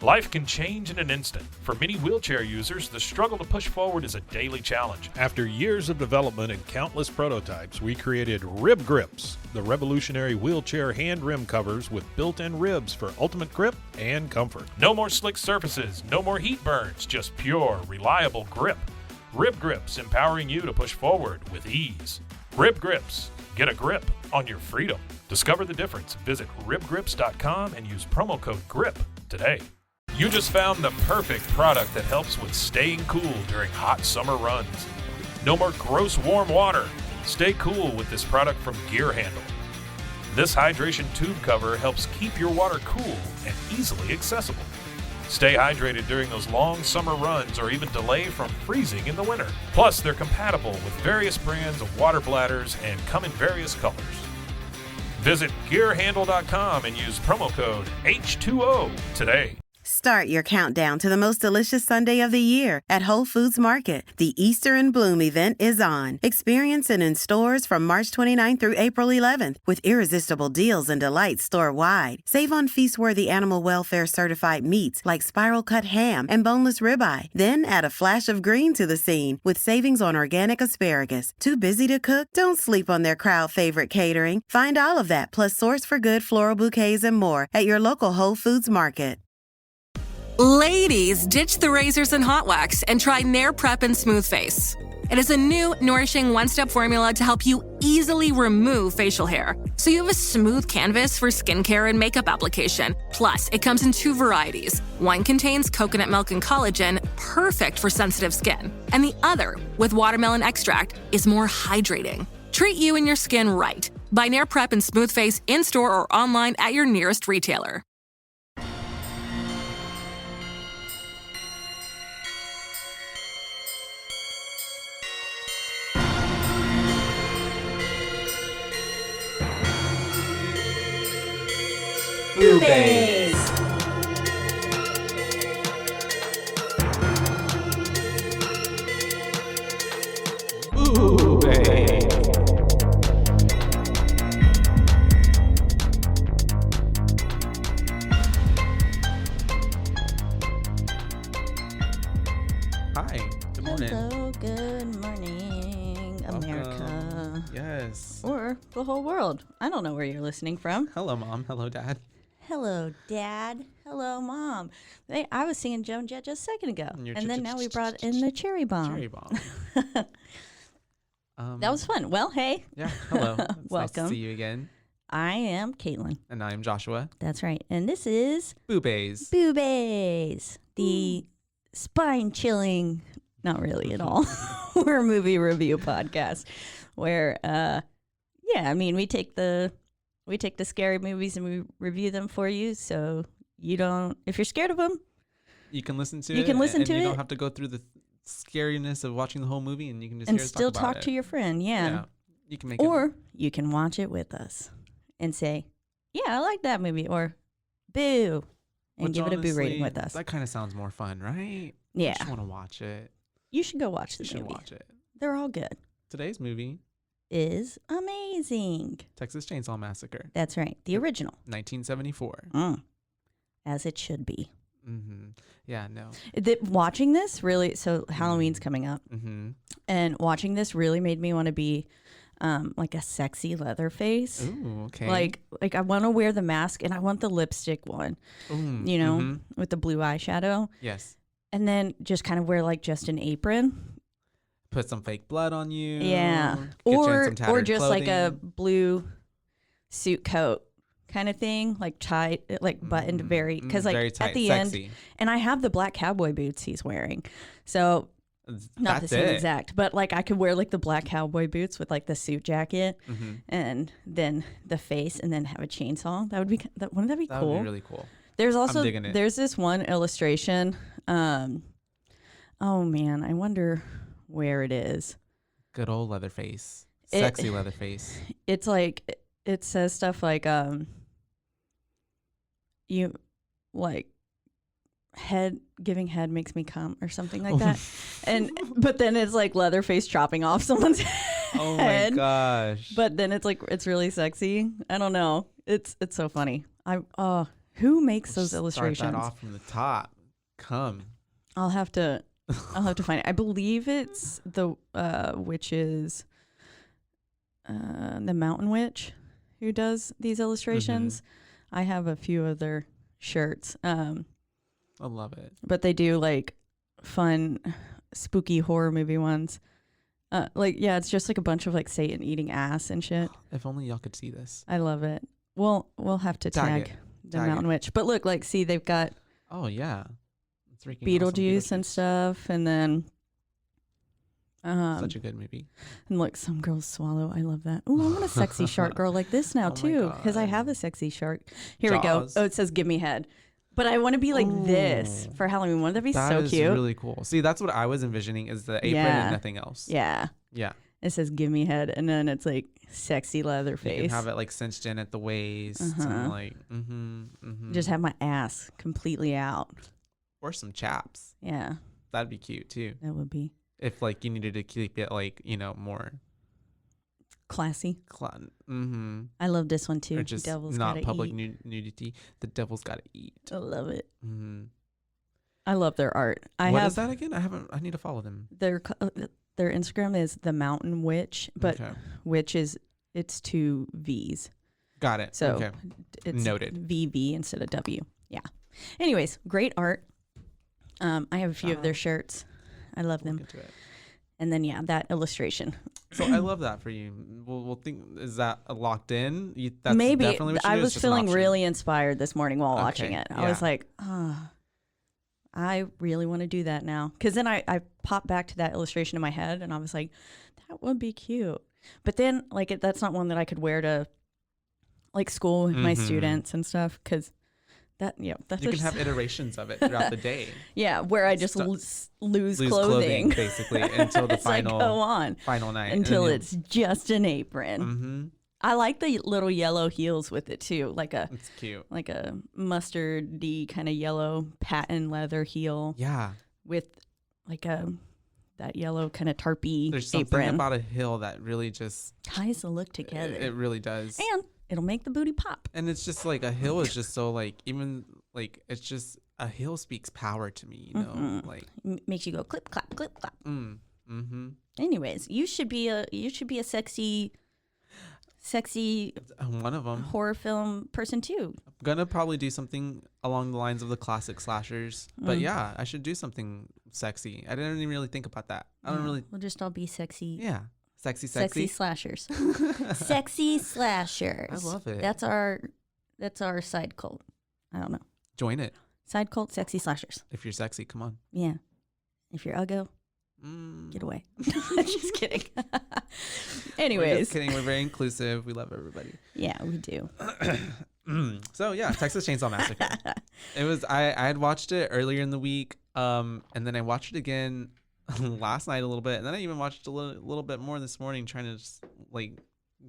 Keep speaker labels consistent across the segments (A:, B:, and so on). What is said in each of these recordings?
A: Life can change in an instant. For many wheelchair users, the struggle to push forward is a daily challenge.
B: After years of development and countless prototypes, we created Rib Grips, the revolutionary wheelchair hand rim covers with built-in ribs for ultimate grip and comfort.
A: No more slick surfaces, no more heat burns, just pure, reliable grip. Rib Grips, empowering you to push forward with ease. Rib Grips, get a grip on your freedom. Discover the difference. Visit ribgrips.com and use promo code GRIP today. You just found the perfect product that helps with staying cool during hot summer runs. No more gross warm water. Stay cool with this product from Gear Handle. This hydration tube cover helps keep your water cool and easily accessible. Stay hydrated during those long summer runs or even delay from freezing in the winter. Plus, they're compatible with various brands of water bladders and come in various colors. Visit gearhandle.com and use promo code H2O today.
C: Start your countdown to the most delicious Sunday of the year at Whole Foods Market. The Easter in Bloom event is on. Experience it in stores from March 29th through April 11th with irresistible deals and delights store-wide. Save on feast-worthy animal welfare certified meats like spiral cut ham and boneless ribeye. Then add a flash of green to the scene with savings on organic asparagus. Too busy to cook? Don't sleep on their crowd favorite catering. Find all of that plus Source for Good floral bouquets and more at your local Whole Foods Market.
D: Ladies, ditch the razors and hot wax and try Nair Prep and Smooth Face. It is a new, nourishing one-step formula to help you easily remove facial hair, so you have a smooth canvas for skincare and makeup application. Plus, it comes in 2 varieties. One contains coconut milk and collagen, perfect for sensitive skin, and the other, with watermelon extract, is more hydrating. Treat you and your skin right. Buy Nair Prep and Smooth Face in-store or online at your nearest retailer.
E: BooBaes. BooBaes.
F: Hi, good morning.
E: Hello, good morning, America.
F: Yes.
E: Or the whole world. I don't know where you're listening from.
F: Hello, Mom. Hello, Dad.
E: Hello, Dad. Hello, Mom. I was singing Joan Jett just a second ago. And then now we brought in the cherry bomb.
F: Cherry bomb.
E: That was fun. Well, hey.
F: Yeah, hello. It's
E: Welcome.
F: Nice to see you again.
E: I am Caitlin.
F: And I'm Joshua.
E: That's right. And this is
F: BooBaes.
E: BooBaes, the spine-chilling, not really at all, horror movie review podcast where, we take the scary movies and we review them for you, so you don't. If you're scared of them,
F: you can listen to it.
E: You can listen to it.
F: You don't have to go through the scariness of watching the whole movie, and you can just
E: and
F: hear us
E: still
F: talk about
E: talk to your friend. Yeah.
F: You can make
E: or you can watch it with us and say, "Yeah, I like that movie," or "Boo," and give it a boo rating with us.
F: That kind of sounds more fun, right?
E: Yeah.
F: You just want to watch it.
E: You should go watch the
F: movie. You should watch it.
E: They're all good.
F: Today's movie
E: is amazing.
F: Texas Chainsaw Massacre.
E: That's right. The original.
F: 1974.
E: As it should be.
F: Mm-hmm. Yeah, no.
E: Watching this really, so Halloween's coming up.
F: Mm-hmm.
E: And watching this really made me want to be like a sexy Leatherface.
F: Ooh, okay.
E: Like I want to wear the mask and I want the lipstick one, with the blue eyeshadow.
F: Yes.
E: And then just kind of wear like just an apron.
F: Put some fake blood on you.
E: Yeah. Or just like a blue suit coat kind of thing, like tight, like buttoned very, because like
F: very tight,
E: at the
F: sexy.
E: end, and I have the black cowboy boots he's wearing. So not the same exact, but like I could wear like the black cowboy boots with like the suit jacket and then the face and then have a chainsaw. Wouldn't that be cool?
F: That would be really cool.
E: There's also, there's this one illustration. Oh man, I wonder where it is.
F: Good old Leatherface. Sexy Leatherface.
E: It's like, it says stuff like, you like giving head makes me come or something like that. But then it's like Leatherface chopping off someone's head.
F: Oh my gosh.
E: But then it's like, it's really sexy. I don't know. It's so funny. Who makes those
F: Start
E: illustrations?
F: that off from the top. Come.
E: I'll have to find it. I believe it's the witches, the Mountain Witch, who does these illustrations. I have a few of their shirts.
F: I love it.
E: But they do like fun, spooky horror movie ones. It's just like a bunch of like Satan eating ass and shit.
F: If only y'all could see this.
E: I love it. We'll have to tag the Mountain Witch. But look, like, see, they've got
F: it's
E: Beetlejuice and stuff, and then
F: such a good movie.
E: And look, some girls swallow. I love that. Ooh, I want a sexy shark girl like this now too, because I have a sexy shark. Here we go. Oh, it says "Give me head," but I want to be like this for Halloween. Wouldn't that be so cute?
F: That is really cool. See, that's what I was envisioning: is the apron and nothing else.
E: Yeah. It says "Give me head," and then it's like sexy leather face.
F: You can have it like cinched in at the waist, and like
E: just have my ass completely out,
F: or some chaps.
E: Yeah,
F: that'd be cute too.
E: That would be.
F: If like you needed to keep it like more
E: classy.
F: I
E: love this one too.
F: Or just
E: Devil's
F: not public nudity. The devil's gotta eat.
E: I love it. I love their art.
F: What is that again? I need to follow them.
E: Their Instagram is the Mountain Witch, but witch it's 2 V's.
F: Got it.
E: So it's
F: noted.
E: VV instead of W. Yeah. Anyways, great art. I have a few of their shirts. I love them. And then that illustration.
F: So I love that for you. We'll think, is that locked in? That's
E: maybe.
F: Definitely what you
E: I
F: do.
E: was feeling really inspired this morning while watching it. I was like, I really want to do that now. Because then I popped back to that illustration in my head, and I was like, that would be cute. But then, like, that's not one that I could wear to, like, school with my students and stuff. Because that's
F: you can have iterations of it throughout the day.
E: Yeah, where I just lose clothing
F: basically until the final night
E: until it's just an apron. I like the little yellow heels with it too, it's cute, like a mustardy kind of yellow patent leather heel.
F: Yeah,
E: with like that yellow kind of tarpy.
F: There's something about a heel that really just
E: ties the look together.
F: It really does,
E: and it'll make the booty pop.
F: And it's just like a heel is just so like, even like, it's just a heel speaks power to me, you know, like
E: makes you go clip clap clip clap. Anyways, you should be a sexy
F: one of them
E: horror film person too.
F: I'm gonna probably do something along the lines of the classic slashers, but yeah, I should do something sexy. I didn't even really think about that. I don't really.
E: We'll just all be sexy.
F: Yeah. Sexy
E: slashers. Sexy slashers.
F: I love it.
E: That's our side cult. I don't know.
F: Join it.
E: Side cult, sexy slashers.
F: If you're sexy, come on.
E: Yeah. If you're uggo, get away. Just kidding. Anyways.
F: We're just kidding. We're very inclusive. We love everybody.
E: Yeah, we do.
F: So yeah, Texas Chainsaw Massacre. It was I had watched it earlier in the week, and then I watched it again last night a little bit, and then I even watched a little bit more this morning, trying to just like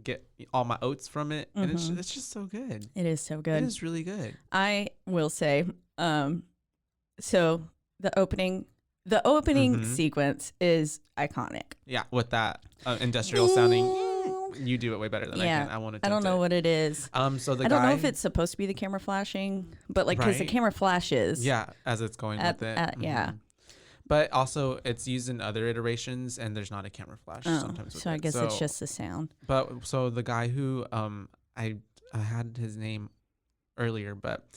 F: get all my oats from it, and it's just so good.
E: It is so good.
F: It is really good.
E: I will say, so the opening sequence is iconic.
F: Yeah, with that industrial sounding. You do it way better than I can.
E: I don't know what it is.
F: So
E: I don't know if it's supposed to be the camera flashing, but like because the camera flashes.
F: Yeah, as it's going with it.
E: Yeah.
F: But also, it's used in other iterations, and there's not a camera flash sometimes.
E: So I guess it's just the sound.
F: But so the guy who I had his name earlier, but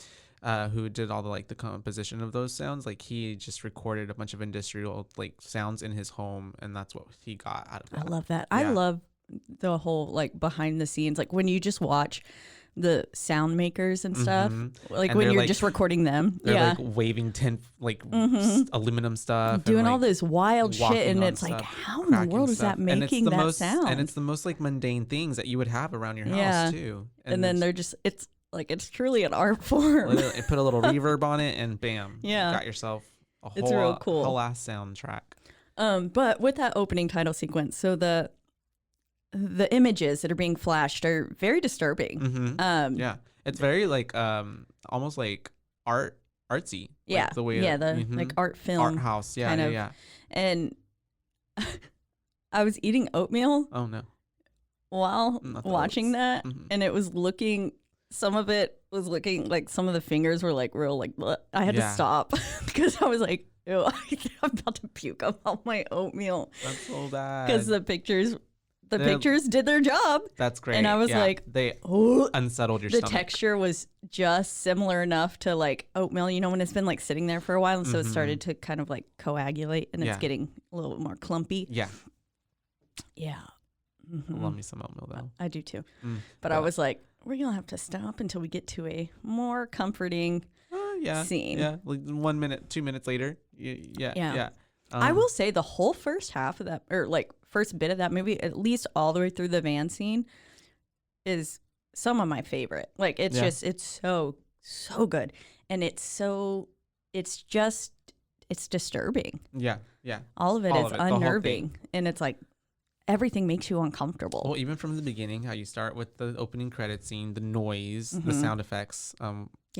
F: who did all the composition of those sounds, like he just recorded a bunch of industrial like sounds in his home, and that's what he got out of that.
E: I love that. Yeah. I love the whole like behind the scenes, like when you just watch the sound makers and stuff, like and when you're just recording them,
F: they're like waving tin aluminum stuff,
E: doing
F: and,
E: all this wild shit, and it's like, how in the world is that making that sound?
F: And it's the most like mundane things that you would have around your house too.
E: And then they're just, it's truly an art form.
F: Put a little reverb on it, and bam, you got yourself a whole,
E: it's real cool
F: whole ass soundtrack.
E: But with that opening title sequence, so the images that are being flashed are very disturbing.
F: Yeah, it's very like almost like artsy.
E: Yeah,
F: like the way
E: like art film,
F: art house. Yeah, yeah.
E: And I was eating oatmeal.
F: Oh no!
E: While watching that, and it was looking some of it was looking like some of the fingers were like real like bleh. I had to
F: Yeah.
E: stop because I was like, ew, I'm about to puke up all my oatmeal
F: That's so bad.
E: because the pictures
F: They're-
E: did their job.
F: That's great.
E: And I was
F: Yeah.
E: like,
F: they
E: oh,
F: unsettled your
E: the
F: stomach.
E: texture was just similar enough to like oatmeal, you know, when it's been like sitting there for a while, and so it started to kind of like coagulate, and
F: Yeah.
E: it's getting a little bit more clumpy.
F: Yeah.
E: Yeah.
F: I
E: Mhm.
F: love me some oatmeal though.
E: I do too.
F: Mm.
E: But I was like, we're gonna have to stop until we get to a more comforting
F: Yeah.
E: scene.
F: Yeah. Like 1 minute, 2 minutes later. Yeah.
E: Yeah.
F: Yeah.
E: I will say the whole first half of that, or like first bit of that movie, at least all the way through the van scene, is some of my favorite. Like it's
F: Yeah.
E: just, it's so good, and it's disturbing.
F: Yeah. Yeah.
E: All of it
F: All
E: is
F: of it, the whole
E: unnerving, and it's like everything makes you uncomfortable.
F: Well, even from the beginning, how you start with the opening credit scene, the noise, the
E: Mhm.
F: sound effects.
E: Yeah,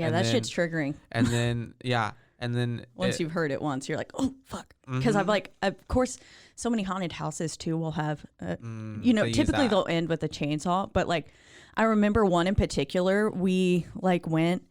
F: and
E: that
F: then-
E: shit's triggering.
F: And then, yeah. And then
E: Once you've heard it once, you're like, oh, fuck. Because I've
F: Mhm.
E: like, of course, so many haunted houses too will have,
F: they
E: you know,
F: use
E: typically
F: that.
E: they'll end with a chainsaw. But like, I remember one in particular, we like went,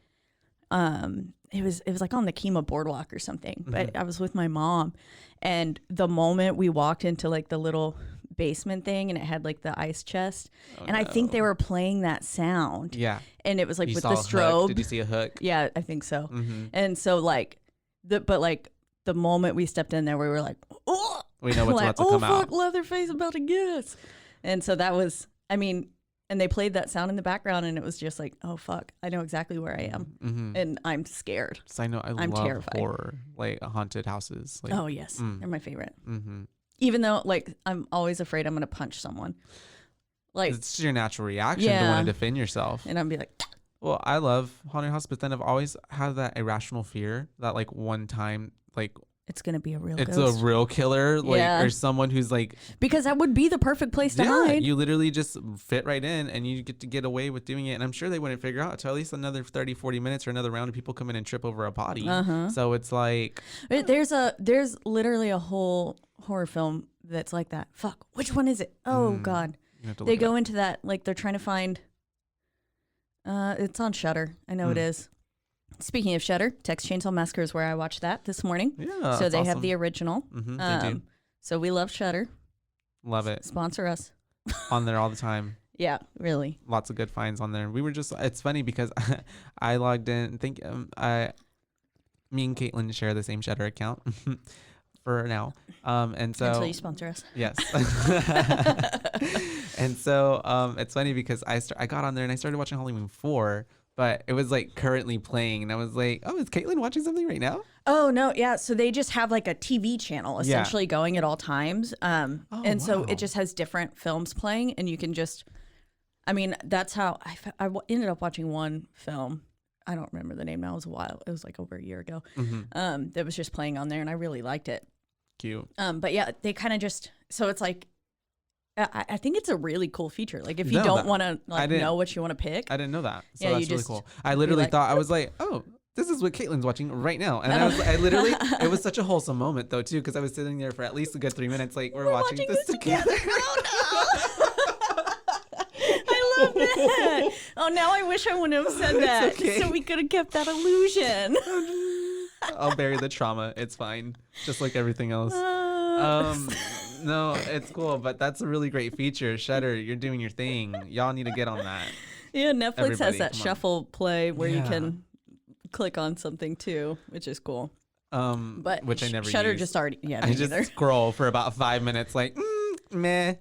E: it was like on the Kima boardwalk or something, but I was with my mom, and the moment we walked into like the little basement thing, and it had like the ice chest, and I think they were playing that sound,
F: Yeah.
E: and it was like
F: You
E: with
F: saw
E: the
F: a hook.
E: strobe.
F: Did you see a hook?
E: Yeah, I think so.
F: Mm-hmm.
E: And so like the moment we stepped in there, we were like, oh,
F: We know what's
E: like,
F: about to
E: oh
F: come
E: fuck,
F: out.
E: Leatherface about to get us. And so that was, I mean, and they played that sound in the background, and it was just like, oh fuck, I know exactly where I am,
F: Mm-hmm.
E: and I'm scared.
F: So I know
E: I'm
F: love
E: terrified.
F: horror, like haunted houses. Like,
E: Oh yes, they're my favorite.
F: mm-hmm.
E: Even though like I'm always afraid I'm gonna punch someone, like,
F: It's your natural reaction to
E: Yeah.
F: want to defend yourself.
E: and I'd be like,
F: Well, I love haunted house, but then I've always had that irrational fear that like one time, like
E: it's gonna be a real
F: it's
E: ghost.
F: a real killer, like
E: Yeah.
F: or someone who's like,
E: Because that would be the perfect place to hide.
F: you literally just fit right in and you get to get away with doing it. And I'm sure they wouldn't figure out until at least another 30, 40 minutes or another round of people come in and trip over a body. So it's like,
E: There's literally a whole horror film that's like that. Fuck, which one is it? Oh God,
F: you have to
E: they
F: look it
E: go
F: up.
E: into that like they're trying to find. It's on Shudder. I know it is. Speaking of Shudder, Texas Chainsaw Massacre is where I watched that this morning.
F: Yeah,
E: so
F: that's
E: they have
F: awesome.
E: the original.
F: They do.
E: So we love Shudder.
F: Love it.
E: Sponsor us.
F: On there all the time.
E: Yeah, really.
F: Lots of good finds on there. We were just, it's funny because I logged in, me and Caitlin share the same Shudder account for now. And so
E: Until you sponsor us.
F: yes. And so it's funny because I got on there and I started watching Halloween 4, but it was like currently playing and I was like, oh, is Caitlin watching something right now?
E: Oh no, yeah. So they just have like a TV channel essentially going at all times. And so
F: wow.
E: it just has different films playing, and you can just, I mean, that's how ended up watching one film. I don't remember the name now. It was a while. It was like over a year ago. That was just playing on there, and I really liked it.
F: Cute.
E: But yeah, they kind of just, so it's like, I think it's a really cool feature. Like if you
F: No,
E: don't
F: that-
E: want to like
F: didn't-
E: know what you want to pick.
F: I didn't know that. So
E: Yeah, you
F: that's really
E: just
F: cool. I literally
E: like,
F: thought, I was like, oh, this is what Caitlin's watching right now. And I literally, it was such a wholesome moment though, too, because I was sitting there for at least a good 3 minutes, like, we're watching this together.
E: I love that. Oh, now I wish I wouldn't have said that.
F: okay.
E: So we could have kept that illusion.
F: I'll bury the trauma. It's fine. Just like everything else. No, it's cool, but that's a really great feature. Shudder, you're doing your thing. Y'all need to get on that.
E: Yeah, Netflix
F: Everybody,
E: has that
F: come on.
E: shuffle play where you
F: Yeah.
E: can click on something too, which is cool. But
F: Which I never
E: Shudder
F: use.
E: just already, yeah,
F: I
E: me
F: just
E: neither.
F: scroll for about 5 minutes, like, meh,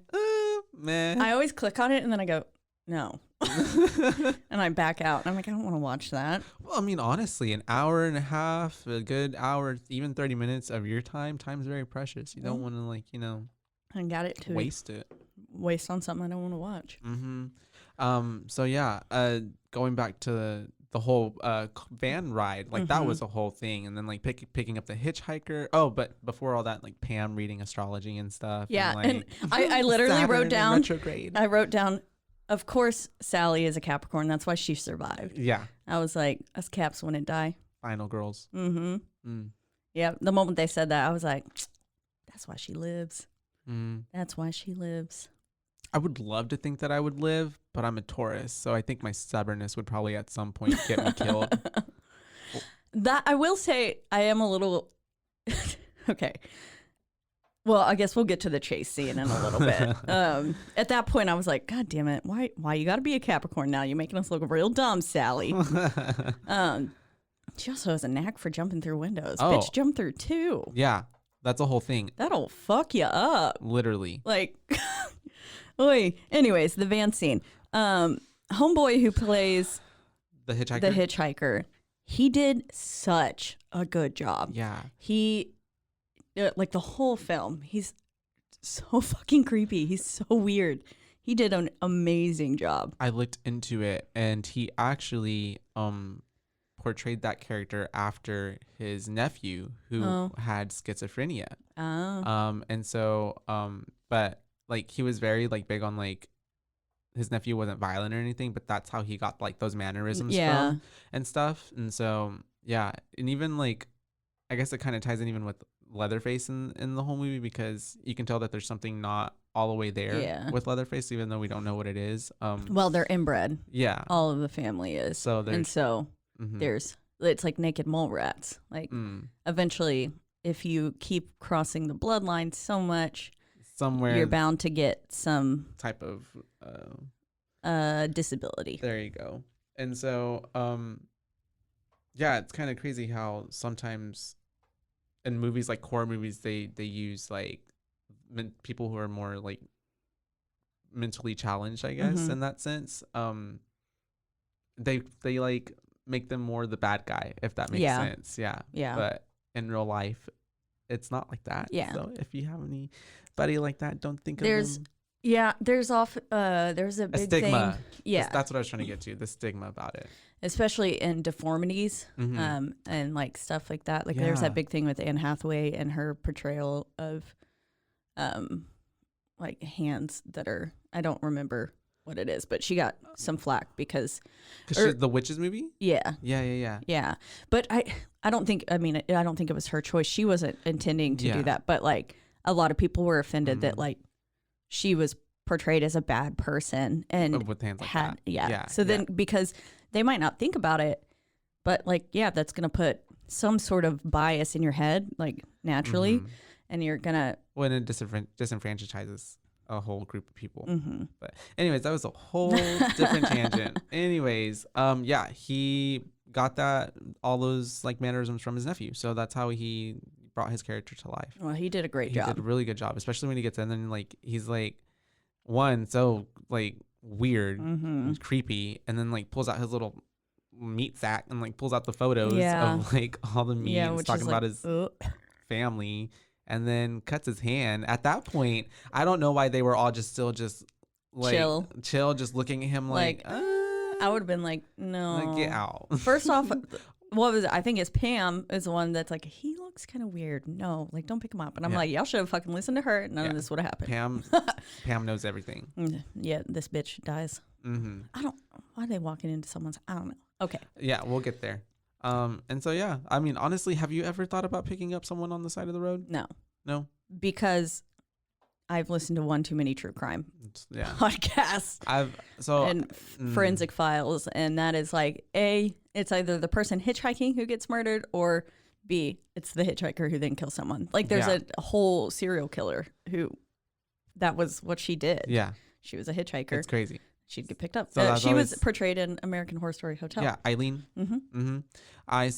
F: meh.
E: I always click on it and then I go, no. And I back out. I'm like, I don't want to watch that.
F: Well, I mean, honestly, an hour and a half, a good hour, even 30 minutes of your time's very precious. You don't want to, like,
E: I got it to
F: waste it.
E: waste on something I don't want to watch.
F: So yeah, going back to the whole van ride, like that was a whole thing, and then like picking up the hitchhiker. Oh, but before all that, like Pam reading astrology and stuff.
E: Yeah,
F: and,
E: and
F: like,
E: I literally
F: Saturn
E: wrote
F: in
E: down.
F: retrograde.
E: I wrote down. Of course, Sally is a Capricorn. That's why she survived.
F: Yeah,
E: I was like, us Caps wouldn't die.
F: final girls.
E: Yeah, the moment they said that, I was like, that's why she lives.
F: Mm.
E: That's why she lives.
F: I would love to think that I would live, but I'm a Taurus, so I think my stubbornness would probably at some point get me killed.
E: That I will say, I am a little okay. Well, I guess we'll get to the chase scene in a little bit. At that point, I was like, God damn it. Why you got to be a Capricorn now? You're making us look real dumb, Sally. She also has a knack for jumping through windows.
F: Oh.
E: Bitch, jump through too.
F: Yeah, that's a whole thing.
E: That'll fuck you up.
F: Literally.
E: Like, oy. Anyways, the van scene. Homeboy who plays
F: The hitchhiker?
E: the hitchhiker, he did such a good job.
F: Yeah.
E: He... like the whole film, he's so fucking creepy. He's so weird. He did an amazing job.
F: I looked into it, and he actually portrayed that character after his nephew who had schizophrenia.
E: Oh.
F: And so but like he was very like big on like his nephew wasn't violent or anything, but that's how he got like those mannerisms from and stuff. And so yeah, and even like I guess it kind of ties in even with Leatherface in the whole movie, because you can tell that there's something not all the way there with Leatherface, even though we don't know what it is.
E: Well, they're inbred.
F: Yeah.
E: All of the family is.
F: So there's,
E: and so it's like naked mole rats. Like eventually, if you keep crossing the bloodline so much,
F: somewhere
E: you're bound to get some
F: type of
E: disability.
F: There you go. And so yeah, it's kind of crazy how sometimes in movies like horror movies they use like people who are more like mentally challenged, I guess, in that sense. They like make them more the bad guy, if that makes sense. Yeah. But in real life, it's not like that.
E: Yeah.
F: So if you have anybody like that, don't think of them.
E: Yeah, there's a big
F: stigma.
E: thing. Yeah,
F: that's what I was trying to get to. The stigma about it,
E: especially in deformities, and like stuff like that. Like there's that big thing with Anne Hathaway and her portrayal of, like hands that are, I don't remember what it is, but she got some flack because
F: the Witches movie.
E: Yeah. But I don't think it was her choice. She wasn't intending to do that. But like a lot of people were offended that like she was portrayed as a bad person and
F: with hands like that.
E: So then because they might not think about it, but like that's gonna put some sort of bias in your head, like naturally, and you're gonna
F: when it disenfranchises a whole group of people. But anyways, that was a whole different tangent. Anyways, he got all those like mannerisms from his nephew, so that's how he brought his character to life.
E: Well, he did a great job.
F: He did a really good job, especially when he gets in and like he's like so like weird and creepy, and then like pulls out his little meat sack and like pulls out the photos of like all the meat and talking about his family, and then cuts his hand. At that point, I don't know why they were all still like chill, just looking at him like
E: I would have been like, no,
F: like, get out.
E: First off, what was it? I think it's Pam is the one that's like, he looks kind of weird. No, like don't pick him up. And I'm like, y'all should have fucking listened to her. None of this would have happened.
F: Pam knows everything.
E: Yeah, this bitch dies. Why are they walking into someone's? I don't know. Okay.
F: Yeah, we'll get there. And so yeah, I mean, honestly, have you ever thought about picking up someone on the side of the road? No,
E: because I've listened to one too many true crime podcasts. And forensic files, and that is like A, it's either the person hitchhiking who gets murdered, or B, it's the hitchhiker who then kills someone. Like there's a whole serial killer who that was what she did.
F: Yeah,
E: she was a hitchhiker.
F: It's crazy.
E: She'd get picked up. So she was portrayed in American Horror Story Hotel.
F: Yeah, Eileen. I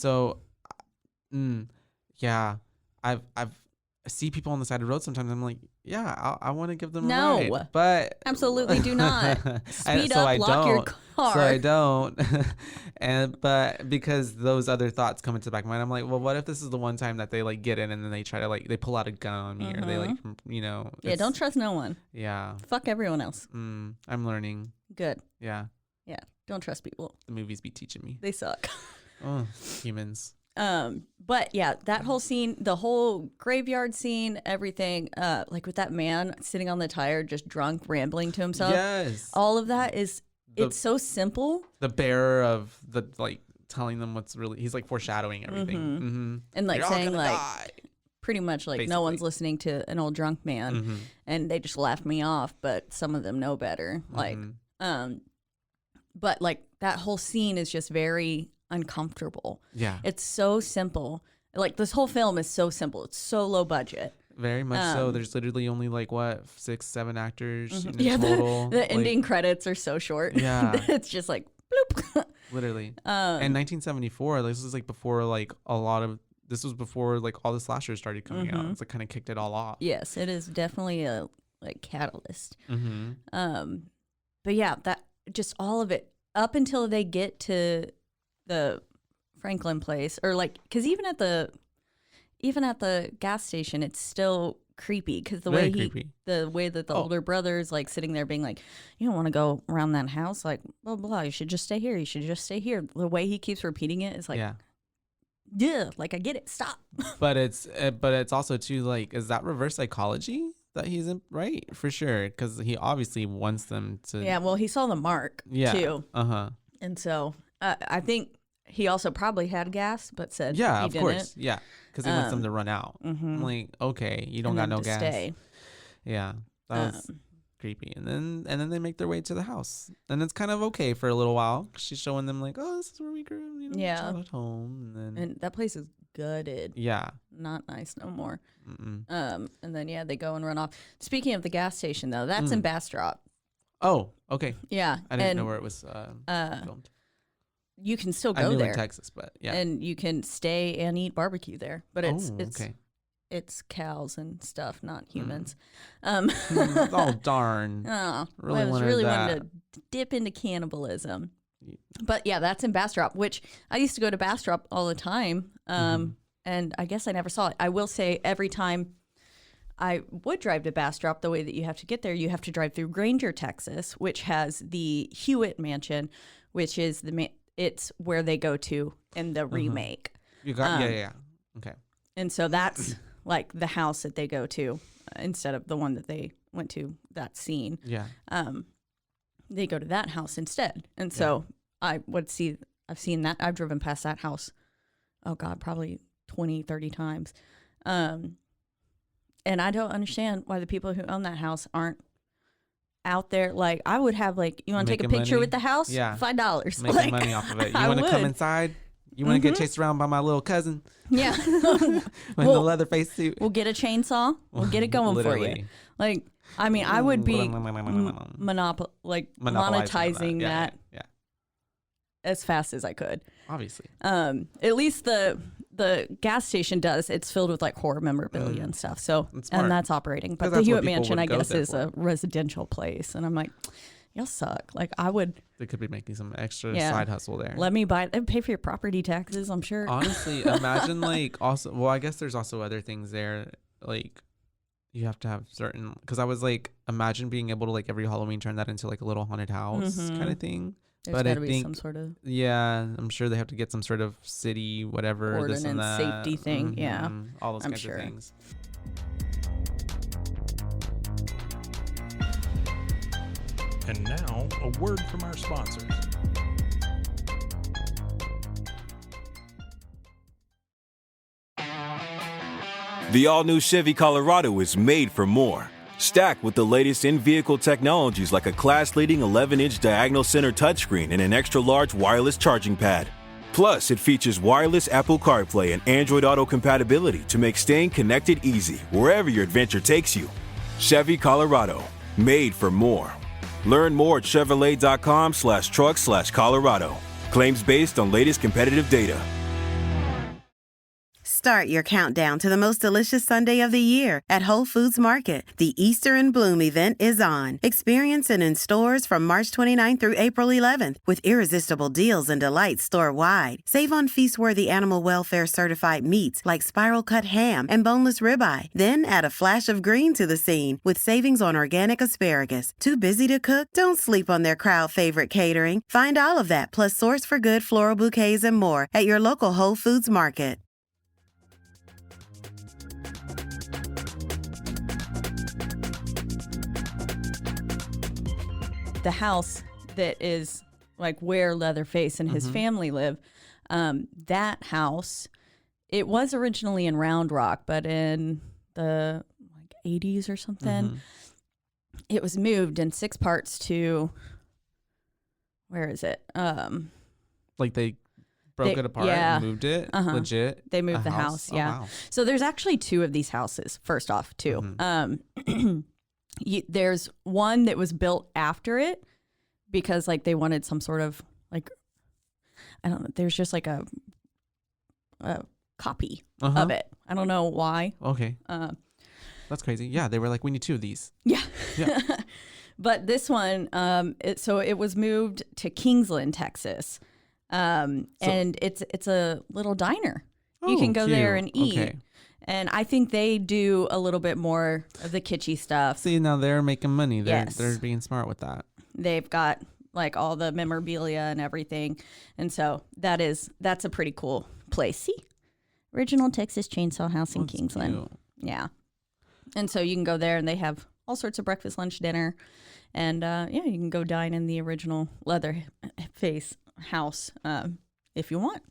F: see people on the side of the road sometimes. I'm like, I want to give them a ride. But
E: absolutely do not. Speed up, lock your car.
F: So I don't. But because those other thoughts come into the back of my mind, I'm like, well, what if this is the one time that they like get in and then they try to like, they pull out a gun on me or they like,
E: Yeah, don't trust no one.
F: Yeah.
E: Fuck everyone else.
F: I'm learning.
E: Good.
F: Yeah.
E: Yeah. Don't trust people.
F: The movies be teaching me.
E: They suck.
F: Oh, humans.
E: But yeah, that whole scene, the whole graveyard scene, everything, like with that man sitting on the tire, just drunk, rambling to himself.
F: Yes.
E: All of that it's so simple.
F: The bearer of the, like, telling them what's really, he's like foreshadowing everything.
E: And like saying like, pretty much like no
F: Basically.
E: one's listening to an old drunk man, and they just laugh me off. But some of them know better. Like, but like that whole scene is just very uncomfortable.
F: Yeah.
E: It's so simple. Like this whole film is so simple. It's so low budget.
F: Very much so. There's literally only like 6, 7 actors in
E: Yeah,
F: total.
E: the ending credits are so short.
F: Yeah.
E: It's just like bloop.
F: Literally. And 1974, this was like before like this was before like all the slashers started coming out. It's like kind of kicked it all off.
E: Yes, it is definitely a like catalyst. But yeah, that just all of it up until they get to the Franklin place, or like, because even at the gas station, it's still creepy because the way that the older brother is like sitting there being like, you don't want to go around that house, like blah blah. You should just stay here. You should just stay here. The way he keeps repeating it is like, yeah, like I get it. Stop.
F: But it's also too like, is that reverse psychology that he's in? Right, for sure, because he obviously wants them to.
E: Yeah, well, he saw the mark too. And so I think he also probably had gas, but said he
F: of
E: didn't.
F: course, yeah, because he wants them to run out. I'm like, okay, you don't got no gas.
E: Stay.
F: Yeah, that was creepy. And then they make their way to the house, and it's kind of okay for a little while. She's showing them like, oh, this is where we grew, childhood home,
E: and that place is gutted.
F: Yeah,
E: not nice no more. And then they go and run off. Speaking of the gas station though, that's in Bastrop.
F: Oh, okay.
E: Yeah,
F: I didn't know where it was filmed.
E: You can still
F: I
E: go
F: knew
E: there
F: in Texas, but yeah,
E: and you can stay and eat barbecue there. But it's
F: okay.
E: It's cows and stuff, not humans.
F: Oh darn!
E: Oh,
F: really
E: I was
F: wanted
E: really
F: that.
E: wanting to dip into cannibalism. But yeah, that's in Bastrop, which I used to go to Bastrop all the time. And I guess I never saw it. I will say every time I would drive to Bastrop, the way that you have to get there, you have to drive through Granger, Texas, which has the Hewitt Mansion, which is it's where they go to in the remake.
F: You got yeah. Okay.
E: And so that's like the house that they go to instead of the one that they went to, that scene.
F: Yeah.
E: They go to that house instead. And so I've seen that. I've driven past that house, oh God, probably 20, 30 times. And I don't understand why the people who own that house aren't out there. Like, I would have like, you want to take a picture with the house?
F: Yeah.
E: $5.
F: Making
E: like,
F: money off of it. You want to come inside? You want to get chased around by my little cousin?
E: Yeah.
F: In the leather face suit.
E: We'll get a chainsaw. We'll get it going for you. Like, I mean, I would be monetizing that as fast as I could.
F: Obviously.
E: At least the gas station does. It's filled with like horror memorabilia and stuff. So, and that's operating. But the Hewitt Mansion, I guess, is a residential place. And I'm like, y'all suck. Like, I would.
F: They could be making some extra side hustle there.
E: Let me buy it. Pay for your property taxes, I'm sure.
F: Honestly, imagine like also, well, I guess there's also other things there. Like, you have to have certain, because I was like, imagine being able to like every Halloween turn that into like a little haunted house kind of thing.
E: There's got to be some sort of.
F: Yeah, I'm sure they have to get some sort of city, whatever.
E: Ordinance
F: this and that.
E: Safety thing. Yeah.
F: All those kinds of things.
B: And now, a word from our sponsors.
G: The all-new Chevy Colorado is made for more. Stacked with the latest in-vehicle technologies like a class-leading 11-inch diagonal center touchscreen and an extra-large wireless charging pad. Plus, it features wireless Apple CarPlay and Android Auto compatibility to make staying connected easy wherever your adventure takes you. Chevy Colorado, made for more. Learn more at Chevrolet.com/truck/Colorado. Claims based on latest competitive data.
C: Start your countdown to the most delicious Sunday of the year at Whole Foods Market. The Easter in Bloom event is on. Experience it in stores from March 29th through April 11th with irresistible deals and delights store-wide. Save on feast-worthy animal welfare certified meats like spiral cut ham and boneless ribeye. Then add a flash of green to the scene with savings on organic asparagus. Too busy to cook? Don't sleep on their crowd favorite catering. Find all of that plus Source for Good floral bouquets and more at your local Whole Foods Market.
E: The house that is like where Leatherface and his family live, that house it was originally in Round Rock, but in the 80s or something, it was moved in 6 parts to, where is it?
F: Like they broke it apart and moved it? Legit?
E: They moved the house,
F: Oh,
E: yeah.
F: wow.
E: So there's actually 2 of these houses, first off, too. There's one that was built after it because like they wanted some sort of like, I don't know, there's just like a copy of it. I don't know why.
F: Okay. That's crazy. Yeah, they were like, we need 2 of these.
E: Yeah.
F: Yeah.
E: But this one, it was moved to Kingsland, Texas. And it's a little diner. You can go there and eat. Okay. And I think they do a little bit more of the kitschy stuff.
F: See, now they're making money. They're being smart with that.
E: They've got like all the memorabilia and everything. And so that's a pretty cool place. See? Original Texas Chainsaw House in Kingsland.
F: Cute.
E: Yeah. And so you can go there and they have all sorts of breakfast, lunch, dinner. And you can go dine in the original Leatherface house if you want.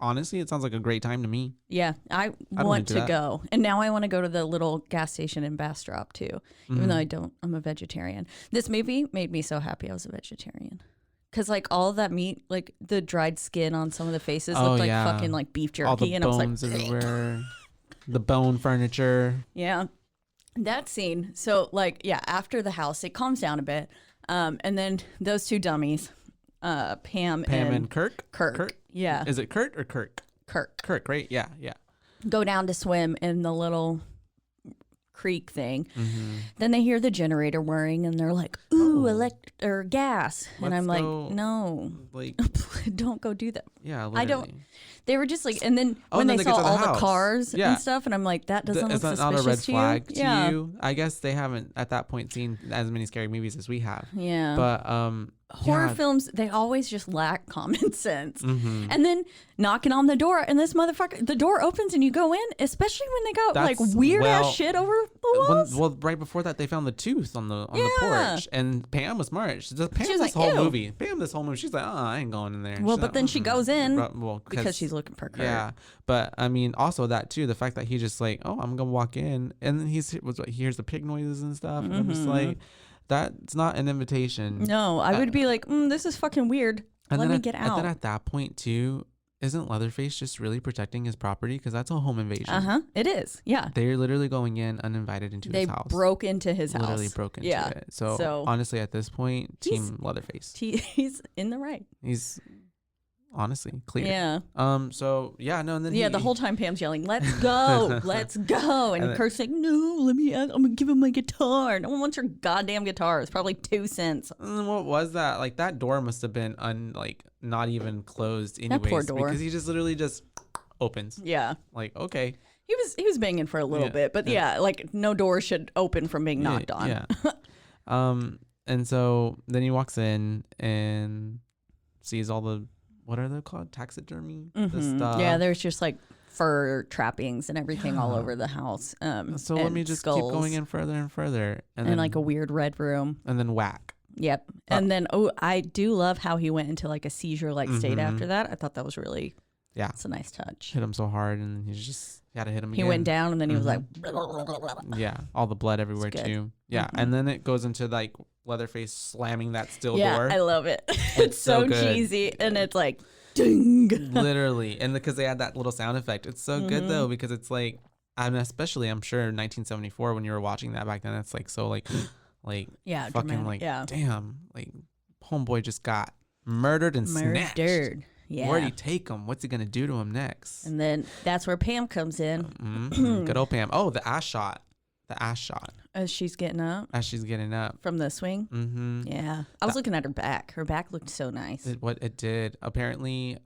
F: Honestly, it sounds like a great time to me.
E: Yeah, I want to go. And now I want to go to the little gas station in Bastrop too, even though I'm a vegetarian. This movie made me so happy I was a vegetarian. Because like all that meat, like the dried skin on some of the faces looked like fucking like beef jerky.
F: All the
E: and
F: bones
E: I was like,
F: everywhere. The bone furniture.
E: Yeah. That scene. So like, yeah, after the house, it calms down a bit. And then those 2 dummies, Pam and
F: Kirk?
E: Kirk. Yeah.
F: Is it Kurt or Kirk? Kirk, right? Yeah.
E: Go down to swim in the little creek thing. Then they hear the generator whirring and they're like, ooh, or gas. And I'm like, no, like, don't go do that.
F: Yeah, literally.
E: I don't. They were just like, and then when they saw all the cars and stuff, and I'm like, that doesn't look suspicious to you. Is that not a red flag to you?
F: I guess they haven't at that point seen as many scary movies as we have.
E: Yeah.
F: But
E: horror films, they always just lack common sense. And then knocking on the door, and this motherfucker, the door opens and you go in, especially when they got like weird ass shit over the walls.
F: Well, right before that, they found the tooth on the porch, and Pam was smart. Pam this
E: like,
F: whole
E: ew.
F: movie. Pam this whole movie, she's like, I ain't going in there.
E: Well,
F: she's
E: but
F: like,
E: then she goes in because she's looking for Kurt.
F: Yeah, but I mean, also that too, the fact that he just like, oh, I'm gonna walk in, and then he hears the pig noises and stuff, and I'm just like, that's not an invitation.
E: No, I would be like, this is fucking weird. Let me get out.
F: And then at that point too, isn't Leatherface just really protecting his property? Because that's a home invasion.
E: It is. Yeah.
F: They're literally going in uninvited into his house.
E: They broke into his house.
F: Literally broke into it. So honestly, at this point, Team Leatherface.
E: He's in the right.
F: He's honestly clear.
E: Yeah.
F: So yeah, no, and then
E: the whole time Pam's yelling, "Let's go, let's go," and Kurt's like, "No, let me. I'm gonna give him my guitar. No one wants your goddamn guitar. It's probably 2 cents."
F: And what was that? Like that door must have been not even closed anyways.
E: That poor door.
F: Because he just literally just opens.
E: Yeah.
F: Like okay.
E: He was banging for a little bit, but like no door should open from being knocked on.
F: Yeah. And so then he walks in and sees all the. What are they called? Taxidermy? The stuff.
E: Yeah, there's just like fur trappings and everything all over the house.
F: So let me just keep going in further and further.
E: And then like a weird red room.
F: And then whack.
E: Yep. And then, I do love how he went into like a seizure-like state after that. I thought that was really, it's a nice touch.
F: Hit him so hard and he had to hit him again.
E: He went down and then he was like.
F: Yeah, all the blood everywhere too. Yeah, and then it goes into like Leatherface slamming that steel door.
E: Yeah, I love it. It's so cheesy and it's like, ding.
F: Literally, and because they had that little sound effect. It's so good though because it's like, especially I'm sure 1974 when you were watching that back then, it's like so like fucking dramatic. Like damn, like homeboy just got murdered and snatched.
E: Yeah.
F: Where'd he take him? What's he gonna do to him next?
E: And then that's where Pam comes in.
F: Good old Pam. Oh, the ass shot.
E: As she's getting up
F: from
E: the swing. Yeah, I was looking at her back. Her back looked so nice.
F: It did. Apparently,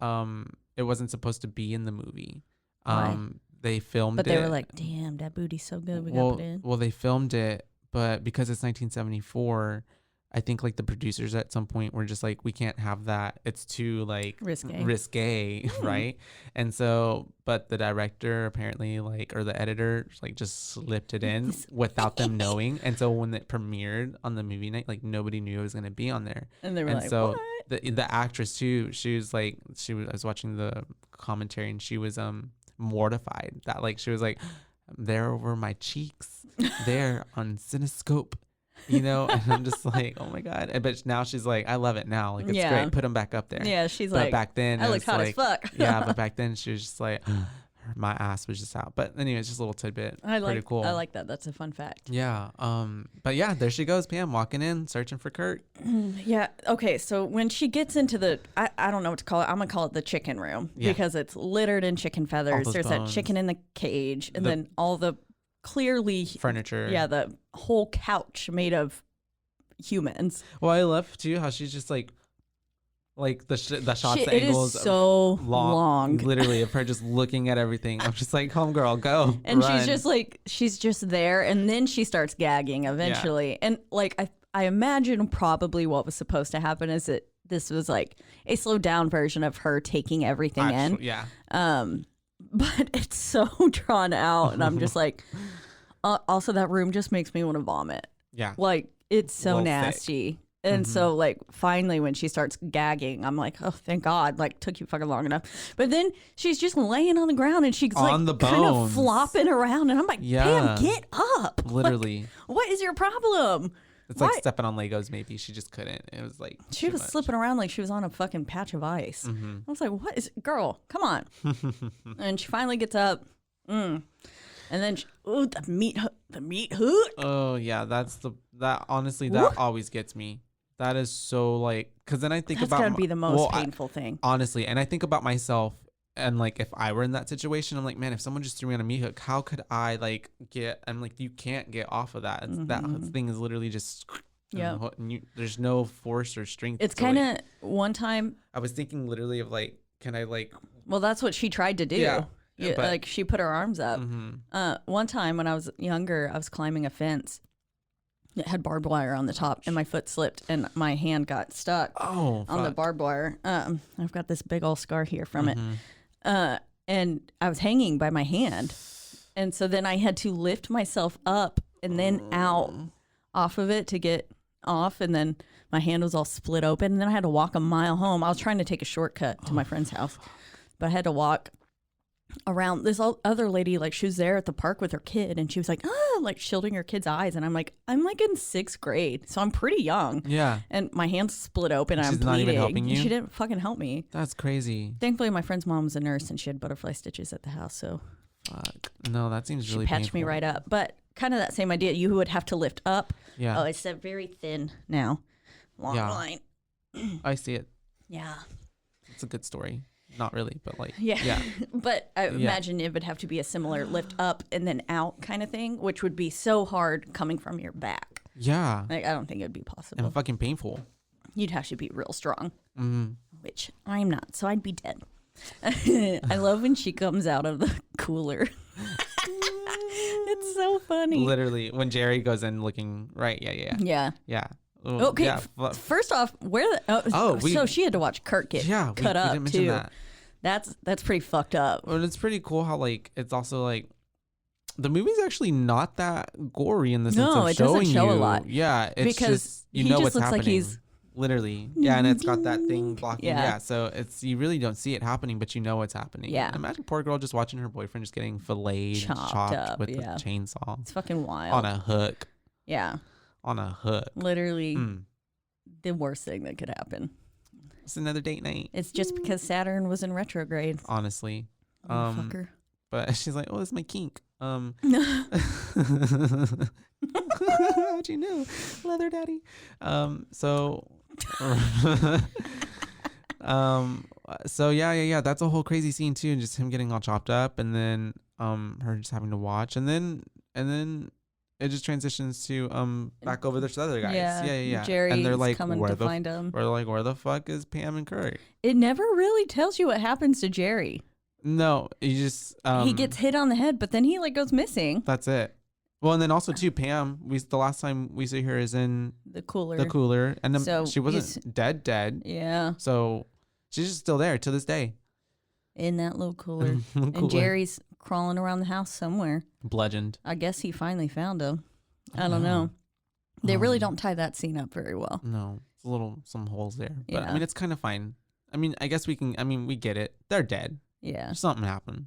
F: it wasn't supposed to be in the movie.
E: Why?
F: They filmed it,
E: but they were like, "Damn, that booty's so good. We got put in."
F: Well, they filmed it, but because it's 1974. I think like the producers at some point were just like, we can't have that. It's too like risque, right? And so, but the director apparently or the editor like just slipped it in without them knowing. And so when it premiered on the movie night, like nobody knew it was going to be on there.
E: And they were like, so
F: what? The actress too, she was like, I was watching the commentary and she was mortified that like she was like, there were my cheeks there on Cinescope, you know, and I'm just like, oh my God. But now she's like, I love it now. Like, it's great. Put them back up there.
E: Yeah, she's
F: but
E: like,
F: back then,
E: I look hot as fuck.
F: yeah, but back then she was just like, my ass was just out. But anyway, it's just a little tidbit. Pretty cool.
E: I like that. That's a fun fact.
F: Yeah. But yeah, there she goes, Pam, walking in, searching for Kurt.
E: Yeah. Okay. So when she gets into the, I don't know what to call it. I'm gonna call it the chicken room because it's littered in chicken feathers. There's
F: bones.
E: that chicken in the cage, and then all the clearly
F: furniture.
E: Yeah, the whole couch made of humans.
F: Well, I love too how she's just like the shots, the
E: it
F: angles,
E: is so long,
F: literally, of her just looking at everything. I'm just like, homegirl, go.
E: And
F: run.
E: she's just there, and then she starts gagging eventually. And like I imagine probably what was supposed to happen is that this was like a slowed down version of her taking everything in.
F: Yeah.
E: But it's so drawn out, and I'm just like, also that room just makes me want to vomit.
F: Yeah.
E: Like it's so nasty.
F: Thick.
E: And so, like, finally, when she starts gagging, I'm like, oh, thank God. Like, took you fucking long enough. But then she's just laying on the ground, and she's
F: on
E: like
F: the
E: kind of flopping around. And I'm like, Pam, get up.
F: Literally.
E: Like, what is your problem?
F: It's like stepping on Legos, maybe. She just couldn't. It was like
E: she was slipping around like she was on a fucking patch of ice. I was like, what is, girl, come on. And she finally gets up. And then, the meat hoot.
F: Oh, yeah. That honestly, that always gets me. That is so like, because then I think
E: that's
F: about
E: gotta be the most painful thing.
F: Honestly, and I think about myself, and like if I were in that situation, I'm like, man, if someone just threw me on a meat hook, how could I like get? I'm like, you can't get off of that. That thing is literally just there's no force or strength.
E: It's kind of one time.
F: I was thinking literally of like, can I like?
E: Well, that's what she tried to do.
F: Yeah.
E: Like she put her arms up. One time when I was younger, I was climbing a fence. It had barbed wire on the top, and my foot slipped, and my hand got stuck on the barbed wire. I've got this big old scar here from it. And I was hanging by my hand. And so then I had to lift myself up and then out off of it to get off. And then my hand was all split open. And then I had to walk a mile home. I was trying to take a shortcut to my friend's house, but I had to walk around. This other lady, like she was there at the park with her kid, and she was like, like shielding her kid's eyes, and I'm like in 6th grade, so I'm pretty young. Yeah. And my hand's split open, and I'm bleeding. She's not even helping you? She didn't fucking help me.
F: That's crazy.
E: Thankfully, my friend's mom was a nurse, and she had butterfly stitches at the house, so
F: fuck. No, that seems really
E: painful. She patched me right up, but kind of that same idea. You would have to lift up.
F: Yeah.
E: Oh, it's very thin now. Long line.
F: I see it.
E: Yeah.
F: It's a good story. Not really, but like,
E: yeah. But I imagine it would have to be a similar lift up and then out kind of thing, which would be so hard coming from your back.
F: Yeah.
E: Like, I don't think it would be possible.
F: And fucking painful.
E: You'd have to be real strong, which I'm not, so I'd be dead. I love when she comes out of the cooler. It's so funny.
F: Literally, when Jerry goes in looking, right, yeah.
E: Ooh, okay, yeah. First off, so she had to watch Kurt get cut up too. That's pretty fucked up.
F: But it's pretty cool how like it's also like the movie's actually not that gory in the sense of showing you. No, it doesn't show a lot. Yeah, it's
E: because
F: just you know what's happening.
E: Like he's
F: literally, yeah, and it's got that thing blocking. Yeah, so it's you really don't see it happening, but you know what's happening.
E: Yeah,
F: imagine poor girl just watching her boyfriend just getting filleted, chopped up, with the chainsaw.
E: It's fucking wild
F: on a hook.
E: Yeah.
F: On a hook.
E: Literally the worst thing that could happen.
F: It's another date night.
E: It's just because Saturn was in retrograde.
F: Honestly.
E: Fucker.
F: But she's like, oh, it's my kink. How'd you know? Leather daddy. So yeah. That's a whole crazy scene too. And just him getting all chopped up and then her just having to watch. And then it just transitions to back over to the other guys. Yeah.
E: Jerry's
F: and they're like,
E: coming to find him.
F: We're like, where the fuck is Pam and Kurt?
E: It never really tells you what happens to Jerry.
F: No, he just
E: he gets hit on the head, but then he like goes missing.
F: That's it. Well, and then also too, Pam. The last time we see her is in
E: the cooler.
F: And then she wasn't dead.
E: Yeah.
F: So she's just still there to this day.
E: In that little cooler. And Jerry's crawling around the house somewhere.
F: Bludgeoned.
E: I guess he finally found him. I don't know. They really don't tie that scene up very well.
F: No. It's some holes there. But I mean, it's kind of fine. I mean, I guess we get it. They're dead.
E: Yeah.
F: Something happened.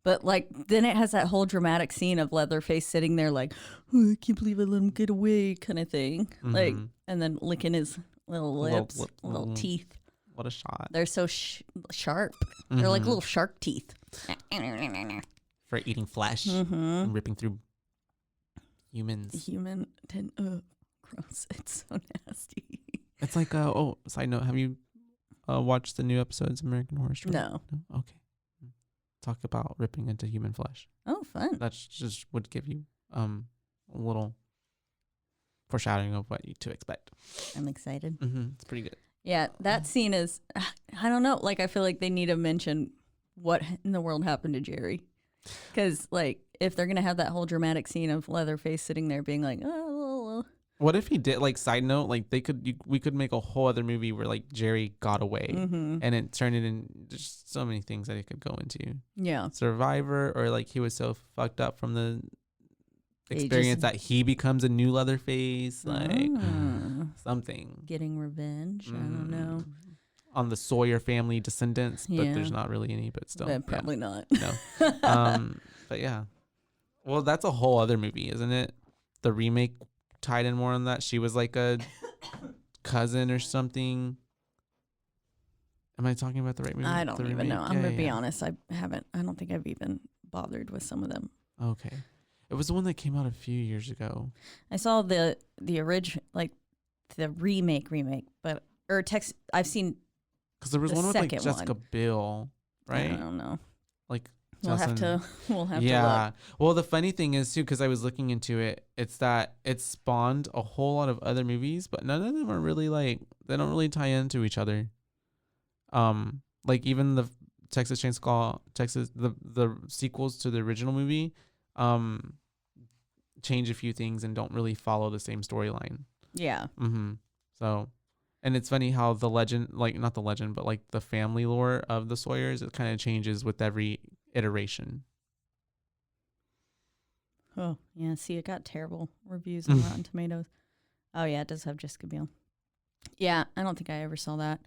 E: But like then it has that whole dramatic scene of Leatherface sitting there like, oh, I can't believe I let him get away kind of thing. Like, and then licking his little lips, little teeth.
F: What a shot.
E: They're so sharp. They're like little shark teeth.
F: For eating flesh and ripping through humans.
E: Gross. It's so nasty.
F: It's like, side note, have you watched the new episodes of American Horror Story?
E: No.
F: Okay. Talk about ripping into human flesh.
E: Oh, fun.
F: That just would give you a little foreshadowing of what to expect.
E: I'm excited.
F: It's pretty good.
E: Yeah, that scene is, I don't know, like I feel like they need to mention what in the world happened to Jerry. Because like if they're going to have that whole dramatic scene of Leatherface sitting there being like, oh.
F: What if he did, like, side note, like we could make a whole other movie where like Jerry got away and it turned it in just so many things that it could go into.
E: Yeah.
F: Survivor, or like he was so fucked up from the experience that he becomes a new Leatherface, like something.
E: Getting revenge. I don't know.
F: On the Sawyer family descendants, but there's not really any, but still.
E: But probably not.
F: No. But yeah. Well, that's a whole other movie, isn't it? The remake tied in more on that. She was like a cousin or something. Am I talking about the right movie?
E: I don't even know. I'm going to be honest. I don't think I've even bothered with some of them.
F: Okay. It was the one that came out a few years ago.
E: I saw the original, like the remake, but, I've seen.
F: Because there was one with like Jessica Biel, right?
E: I don't know.
F: Like
E: we'll have to look.
F: Well, the funny thing is too, because I was looking into it, it's that it spawned a whole lot of other movies, but none of them are really like, they don't really tie into each other. Like even the Texas Chainsaw, the sequels to the original movie, change a few things and don't really follow the same storyline.
E: Yeah.
F: So. And it's funny how the legend, like not the legend, but like the family lore of the Sawyers, it kind of changes with every iteration.
E: Oh, yeah. See, it got terrible reviews on Rotten Tomatoes. Oh, yeah, it does have Jessica Biel. Yeah, I don't think I ever saw that.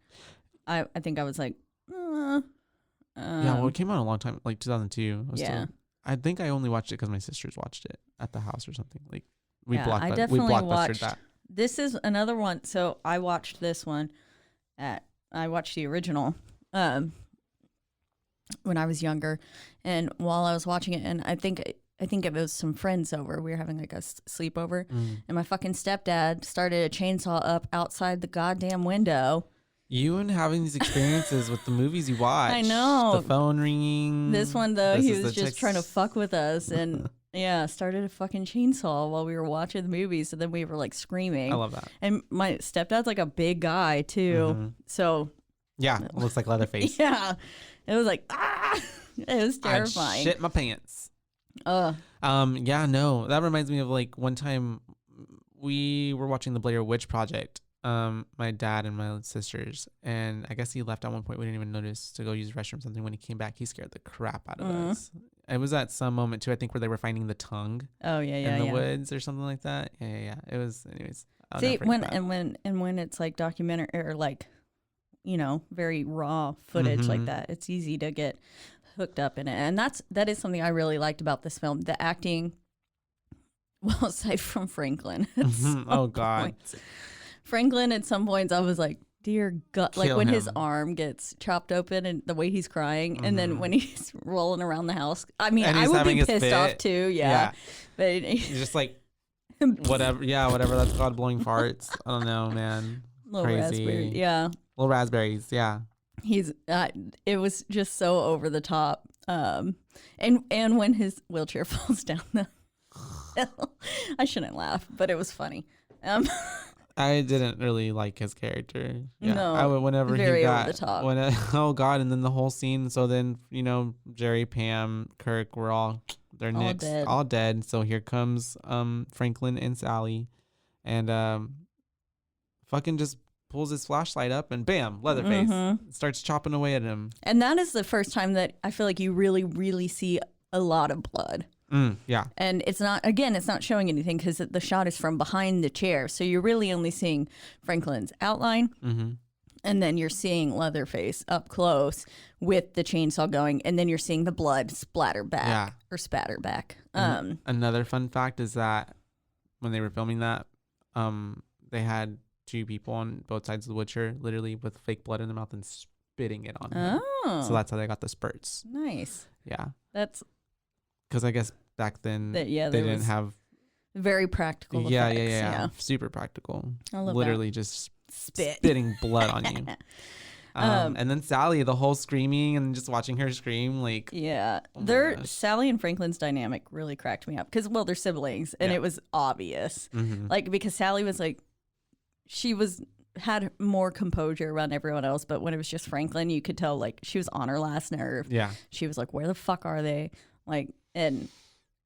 E: I think I was like,
F: yeah, well, it came out a long time, like 2002. I think I only watched it because my sisters watched it at the house or something. Like we blockbustered that.
E: This is another one. So I watched this one I watched the original when I was younger, and while I was watching it, and I think it was some friends over. We were having like a sleepover, and my fucking stepdad started a chainsaw up outside the goddamn window.
F: You and having these experiences with the movies you watch.
E: I know.
F: The phone ringing.
E: This one though, he was just trying to fuck with us, and yeah, started a fucking chainsaw while we were watching the movies. So then we were like screaming.
F: I love that.
E: And my stepdad's like a big guy too. So
F: yeah, it looks like Leatherface.
E: Yeah, it was like it was terrifying.
F: I'd shit my pants. Yeah, no, that reminds me of like one time we were watching the Blair Witch Project. My dad and my sisters, and I guess he left at one point. We didn't even notice to go use the restroom or something. When he came back, he scared the crap out of us. It was at some moment too, I think, where they were finding the tongue.
E: Oh yeah,
F: in the woods or something like that. Yeah. It was, anyways.
E: See, when it's like documentary or like, you know, very raw footage like that, it's easy to get hooked up in it, and that is something I really liked about this film. The acting, well, aside from Franklin.
F: Oh God.
E: Franklin, at some points, I was like, dear God, like when his arm gets chopped open and the way he's crying, and then when he's rolling around the house. I mean, I would be pissed off too, yeah. But he's
F: just like, whatever that's called, blowing farts. I don't know, man.
E: Little
F: crazy.
E: raspberry, yeah.
F: Little raspberries, yeah.
E: He's, it was just so over the top. And when his wheelchair falls down the hill, I shouldn't laugh, but it was funny.
F: I didn't really like his character. Yeah.
E: No,
F: I would, whenever
E: very
F: he got
E: over the top.
F: Oh God, and then the whole scene. So then, you know, Jerry, Pam, Kirk, we're all all dead. So here comes Franklin and Sally, and fucking just pulls his flashlight up and bam, Leatherface starts chopping away at him.
E: And that is the first time that I feel like you really, really see a lot of blood.
F: Yeah.
E: And it's not showing anything because the shot is from behind the chair. So you're really only seeing Franklin's outline. And then you're seeing Leatherface up close with the chainsaw going, and then you're seeing the blood splatter back or spatter back.
F: Another fun fact is that when they were filming that, they had 2 people on both sides of the wheelchair, literally with fake blood in their mouth and spitting it on him.
E: Oh.
F: So that's how they got the spurts.
E: Nice.
F: Yeah.
E: That's
F: because I guess back then they
E: there
F: didn't
E: was
F: have
E: very practical effects.
F: Yeah. Super practical.
E: I love
F: literally
E: that.
F: just
E: Spit.
F: spitting blood on you. And then Sally, the whole screaming and just watching her scream, like
E: Sally and Franklin's dynamic really cracked me up because they're siblings and it was obvious, like because Sally was like had more composure around everyone else, but when it was just Franklin, you could tell like she was on her last nerve. Yeah, she was like, "Where the fuck are they?" Like, and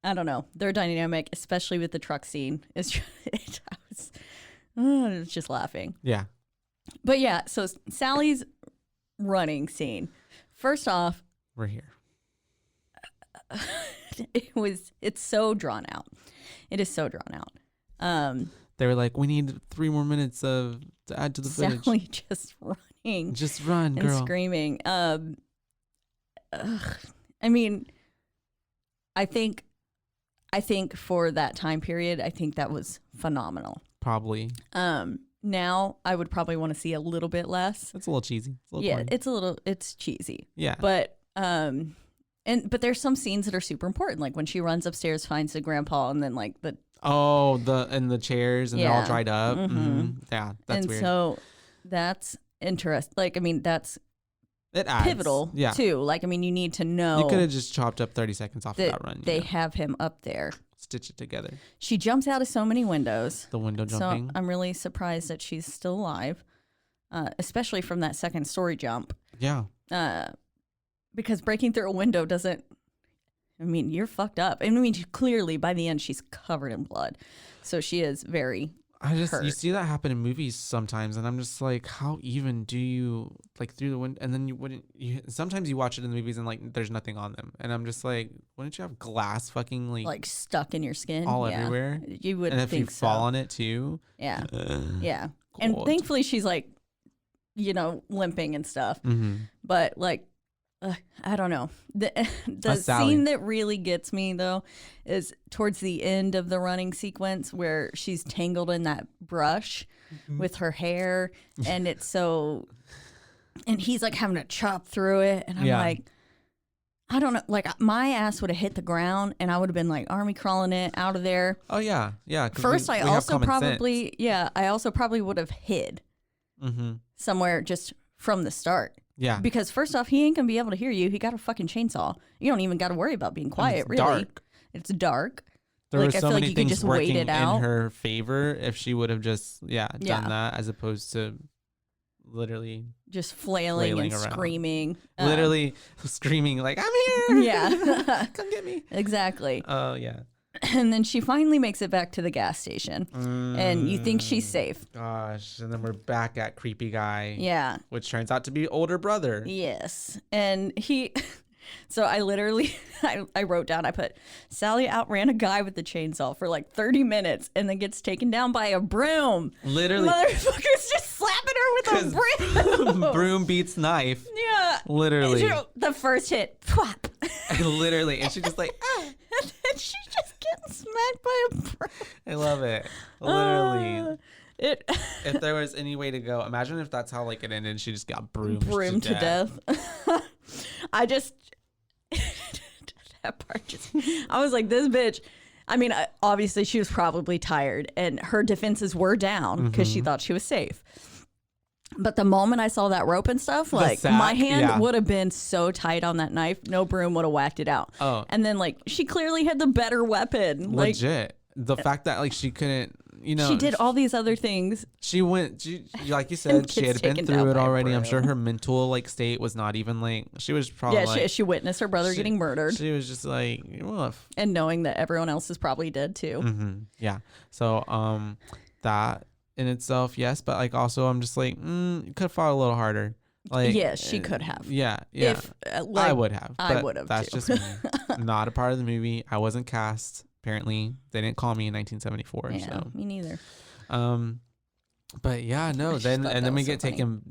E: I don't know, their dynamic, especially with the truck scene, is I was just laughing. Yeah. But yeah, so Sally's running scene. First off,
F: we're here.
E: It's so drawn out. It is so drawn out.
F: They were like, we need 3 more minutes to add to the footage.
E: Sally just running.
F: Just run, girl.
E: And screaming. I mean, I think for that time period, I think that was phenomenal.
F: Probably.
E: Now I would probably want to see a little bit less.
F: It's a little cheesy.
E: It's cheesy.
F: Yeah.
E: But but there's some scenes that are super important, like when she runs upstairs, finds the grandpa, and then like the
F: the chairs and they're all dried up. Yeah, that's weird.
E: And so that's interesting. Like, I mean, that's
F: adds,
E: pivotal too. Like, I mean, you need to know.
F: You could have just chopped up 30 seconds off of that run.
E: They have him up there.
F: Stitch it together.
E: She jumps out of so many windows.
F: The window jumping.
E: So I'm really surprised that she's still alive, especially from that second story jump.
F: Yeah.
E: Because breaking through a window doesn't. I mean, you're fucked up. I mean, clearly by the end she's covered in blood, so she is very. Hurt.
F: You see that happen in movies sometimes, and I'm just like, how even do you like through the window? And then you wouldn't. Sometimes you watch it in the movies and like there's nothing on them, and I'm just like, wouldn't you have glass fucking like
E: stuck in your skin
F: all everywhere?
E: You would,
F: and if
E: think
F: you fall on it too.
E: Yeah, yeah. And thankfully she's like, limping and stuff. But like, I don't know. The scene that really gets me though is towards the end of the running sequence where she's tangled in that brush with her hair, and it's so, and he's like having to chop through it, and I'm like, I don't know, like my ass would have hit the ground and I would have been like army crawling it out of there.
F: Oh yeah, yeah.
E: First, I also probably would have hid somewhere just from the start. Yeah. Because first off, he ain't gonna be able to hear you. He got a fucking chainsaw. You don't even got to worry about being quiet. Really, dark. It's dark.
F: There were so many things working in her favor if she would have just done that, as opposed to literally
E: just flailing and around. Screaming.
F: Literally screaming like, I'm here.
E: Yeah.
F: Come get me.
E: Exactly.
F: Oh yeah.
E: And then she finally makes it back to the gas station, and you think she's safe.
F: Gosh, and then we're back at creepy guy.
E: Yeah.
F: Which turns out to be older brother.
E: Yes. And he... So I literally, I wrote down, I put, Sally outran a guy with the chainsaw for like 30 minutes and then gets taken down by a broom.
F: Literally.
E: Motherfucker's just slapping her with a broom.
F: Broom beats knife.
E: Yeah.
F: Literally.
E: The first hit, thwap.
F: Literally. And she's just like,
E: and then she's just getting smacked by a broom. I
F: love it. Literally. If there was any way to go, imagine if that's how like it ended. She just got broomed to death.
E: I just that part just I was like, this bitch. I mean, obviously she was probably tired and her defenses were down because she thought she was safe. But the moment I saw that rope and stuff, like my hand would have been so tight on that knife, no broom would have whacked it out. Oh, and then like she clearly had the better weapon.
F: Legit. The fact that like she couldn't,
E: she did all these other things.
F: She went, like you said, she had been through it already. I'm sure her mental like state was not even like, she was probably
E: she witnessed her brother getting murdered.
F: She was just like, woof.
E: And knowing that everyone else is probably dead too.
F: Yeah. So that in itself, yes, but like also I'm just like, you could have fought a little harder. Like,
E: yes, she could have.
F: Yeah.
E: If,
F: I would have.
E: I would have.
F: That's just me. Not a part of the movie. I wasn't cast. Apparently, they didn't call me in 1974.
E: Yeah,
F: so.
E: Me neither.
F: But yeah, no. Then
E: thought
F: and
E: that
F: then we
E: was so
F: get
E: funny.
F: taken.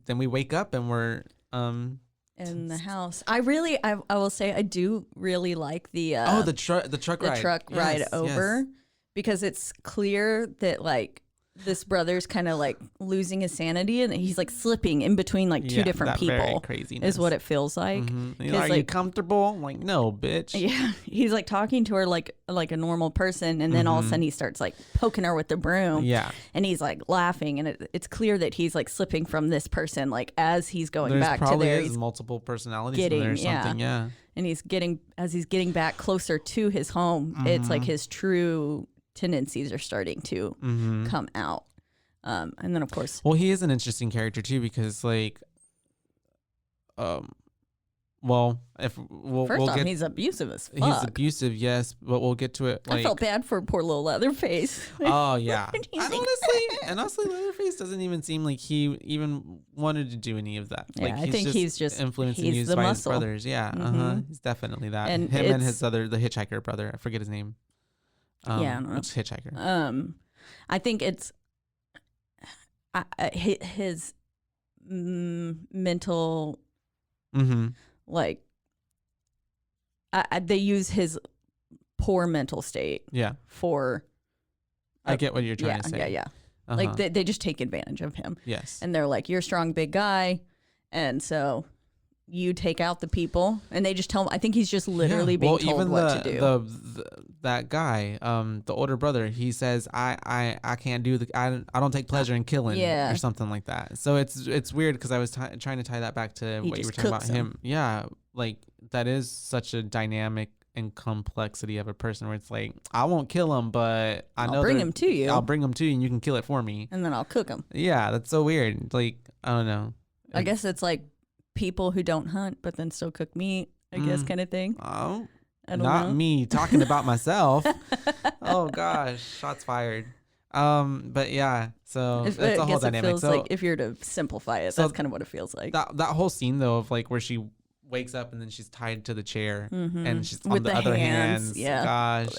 F: Then we wake up and we're
E: in the house. I will say I do really like the
F: truck ride. Yes,
E: over because it's clear that like this brother's kind of like losing his sanity and he's like slipping in between like two different people. Is what it feels like.
F: Mm-hmm. Are you comfortable? I'm like, no, bitch.
E: Yeah, he's like talking to her like a normal person, and then all of a sudden he starts like poking her with the broom.
F: Yeah,
E: and he's like laughing, and it's clear that he's like slipping from this person like as he's going
F: There's
E: back
F: probably
E: to there.
F: is multiple personalities
E: getting,
F: in there or something. Yeah.
E: And he's getting back closer to his home, it's like his true tendencies are starting to come out. And then of course,
F: well, he is an interesting character too because like, well, if we'll
E: off,
F: get,
E: he's abusive as fuck.
F: He's abusive, yes, but we'll get to it. Like,
E: I felt bad for poor little Leatherface.
F: Oh yeah, and honestly, Leatherface doesn't even seem like he even wanted to do any of that.
E: Yeah,
F: like,
E: I think he's just
F: influenced and
E: he's
F: used
E: the
F: by
E: muscle.
F: his brothers. Yeah, he's definitely that.
E: And
F: him and his the hitchhiker brother. I forget his name.
E: Yeah, I don't know.
F: It's hitchhiker.
E: I think it's his mental. Like, they use his poor mental state.
F: Yeah.
E: For.
F: I get what you're trying to say.
E: Yeah. Like they just take advantage of him.
F: Yes.
E: And they're like, you're a strong, big guy, and so you take out the people, and they just tell him. I think he's just literally being told
F: even
E: what to do.
F: That guy, the older brother, he says, I can't do I don't take pleasure in killing, or something like that. So it's weird because I was trying to tie that back to what you were talking about him. Yeah, like that is such a dynamic and complexity of a person where it's like, I won't kill him, but I'll
E: bring him to you.
F: I'll bring him to you, and you can kill it for me,
E: and then I'll cook him.
F: Yeah, that's so weird. Like, I don't know.
E: I guess it's like people who don't hunt but then still cook meat, I guess, kind of thing.
F: Oh,
E: I don't
F: not
E: know.
F: me talking about myself. Oh gosh, shots fired. But yeah, so it's a whole dynamic.
E: It feels
F: so
E: like if you're to simplify it, that's kind of what it feels like.
F: That whole scene though of like where she wakes up and then she's tied to the chair and she's
E: With
F: on the other hands.
E: Yeah.
F: Gosh.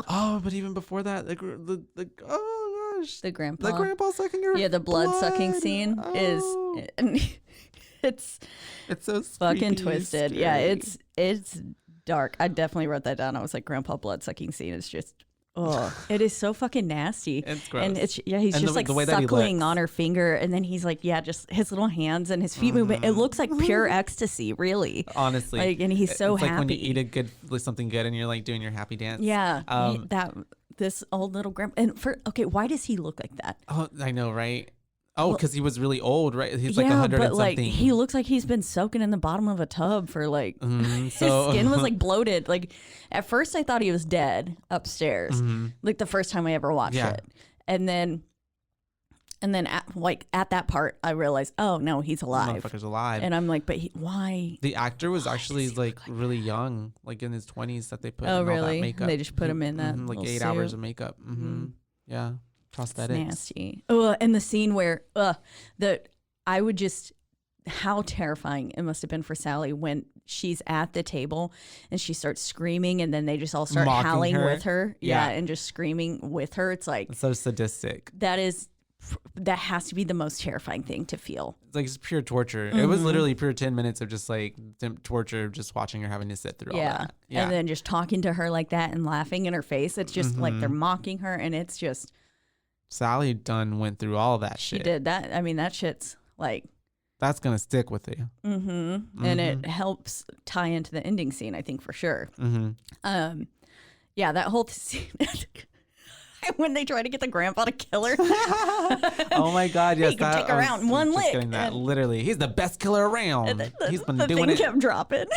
F: Oh, but even before that, the oh gosh,
E: the grandpa
F: sucking her.
E: Yeah, the blood sucking scene is. It's
F: so
E: fucking
F: creepy,
E: twisted.
F: scary.
E: Yeah, it's dark. I definitely wrote that down. I was like, grandpa blood sucking scene is just, it is so fucking nasty.
F: It's gross.
E: And he's
F: And
E: just
F: the way that he
E: suckling
F: looks.
E: on her finger, and then he's like, just his little hands and his feet movement. It looks like pure ecstasy, really.
F: Honestly,
E: like, and he's so
F: it's
E: happy.
F: like when you eat something good and you're like doing your happy dance.
E: Yeah, this old little grandpa. And why does he look like that?
F: Oh, I know, right? Oh, because he was really old, right? He's like 100
E: but
F: and
E: like
F: something.
E: he looks like he's been soaking in the bottom of a tub for like his skin was like bloated. Like at first I thought he was dead upstairs. Like the first time I ever watched it, and then at that part I realized, oh no, he's alive.
F: Motherfucker's alive.
E: And I'm like, but why?
F: The actor was actually like really young, like in his 20s that they put.
E: Oh
F: in all
E: really?
F: that makeup.
E: They just put him in that
F: like
E: little
F: 8
E: suit.
F: hours of makeup. Yeah. Prosthetics.
E: It's nasty. And the scene where how terrifying it must have been for Sally when she's at the table and she starts screaming, and then they just all start
F: Mocking
E: howling
F: her.
E: with her.
F: Yeah.
E: And just screaming with her. It's like
F: It's so sadistic.
E: that has to be the most terrifying thing to feel.
F: It's like it's pure torture. It was literally pure 10 minutes of just like torture, just watching her having to sit through all that. Yeah.
E: And then just talking to her like that and laughing in her face. It's just like they're mocking her, and it's just
F: Sally Dunn went through all that
E: she
F: shit.
E: did that. I mean, that shit's like
F: That's gonna stick with you.
E: and it helps tie into the ending scene, I think, for sure. That whole scene when they try to get the grandpa to kill her.
F: Oh my God! Yes,
E: He can take her out in one lick.
F: Getting that. Literally, he's the best killer around. He's been
E: the
F: doing
E: thing
F: it.
E: kept dropping.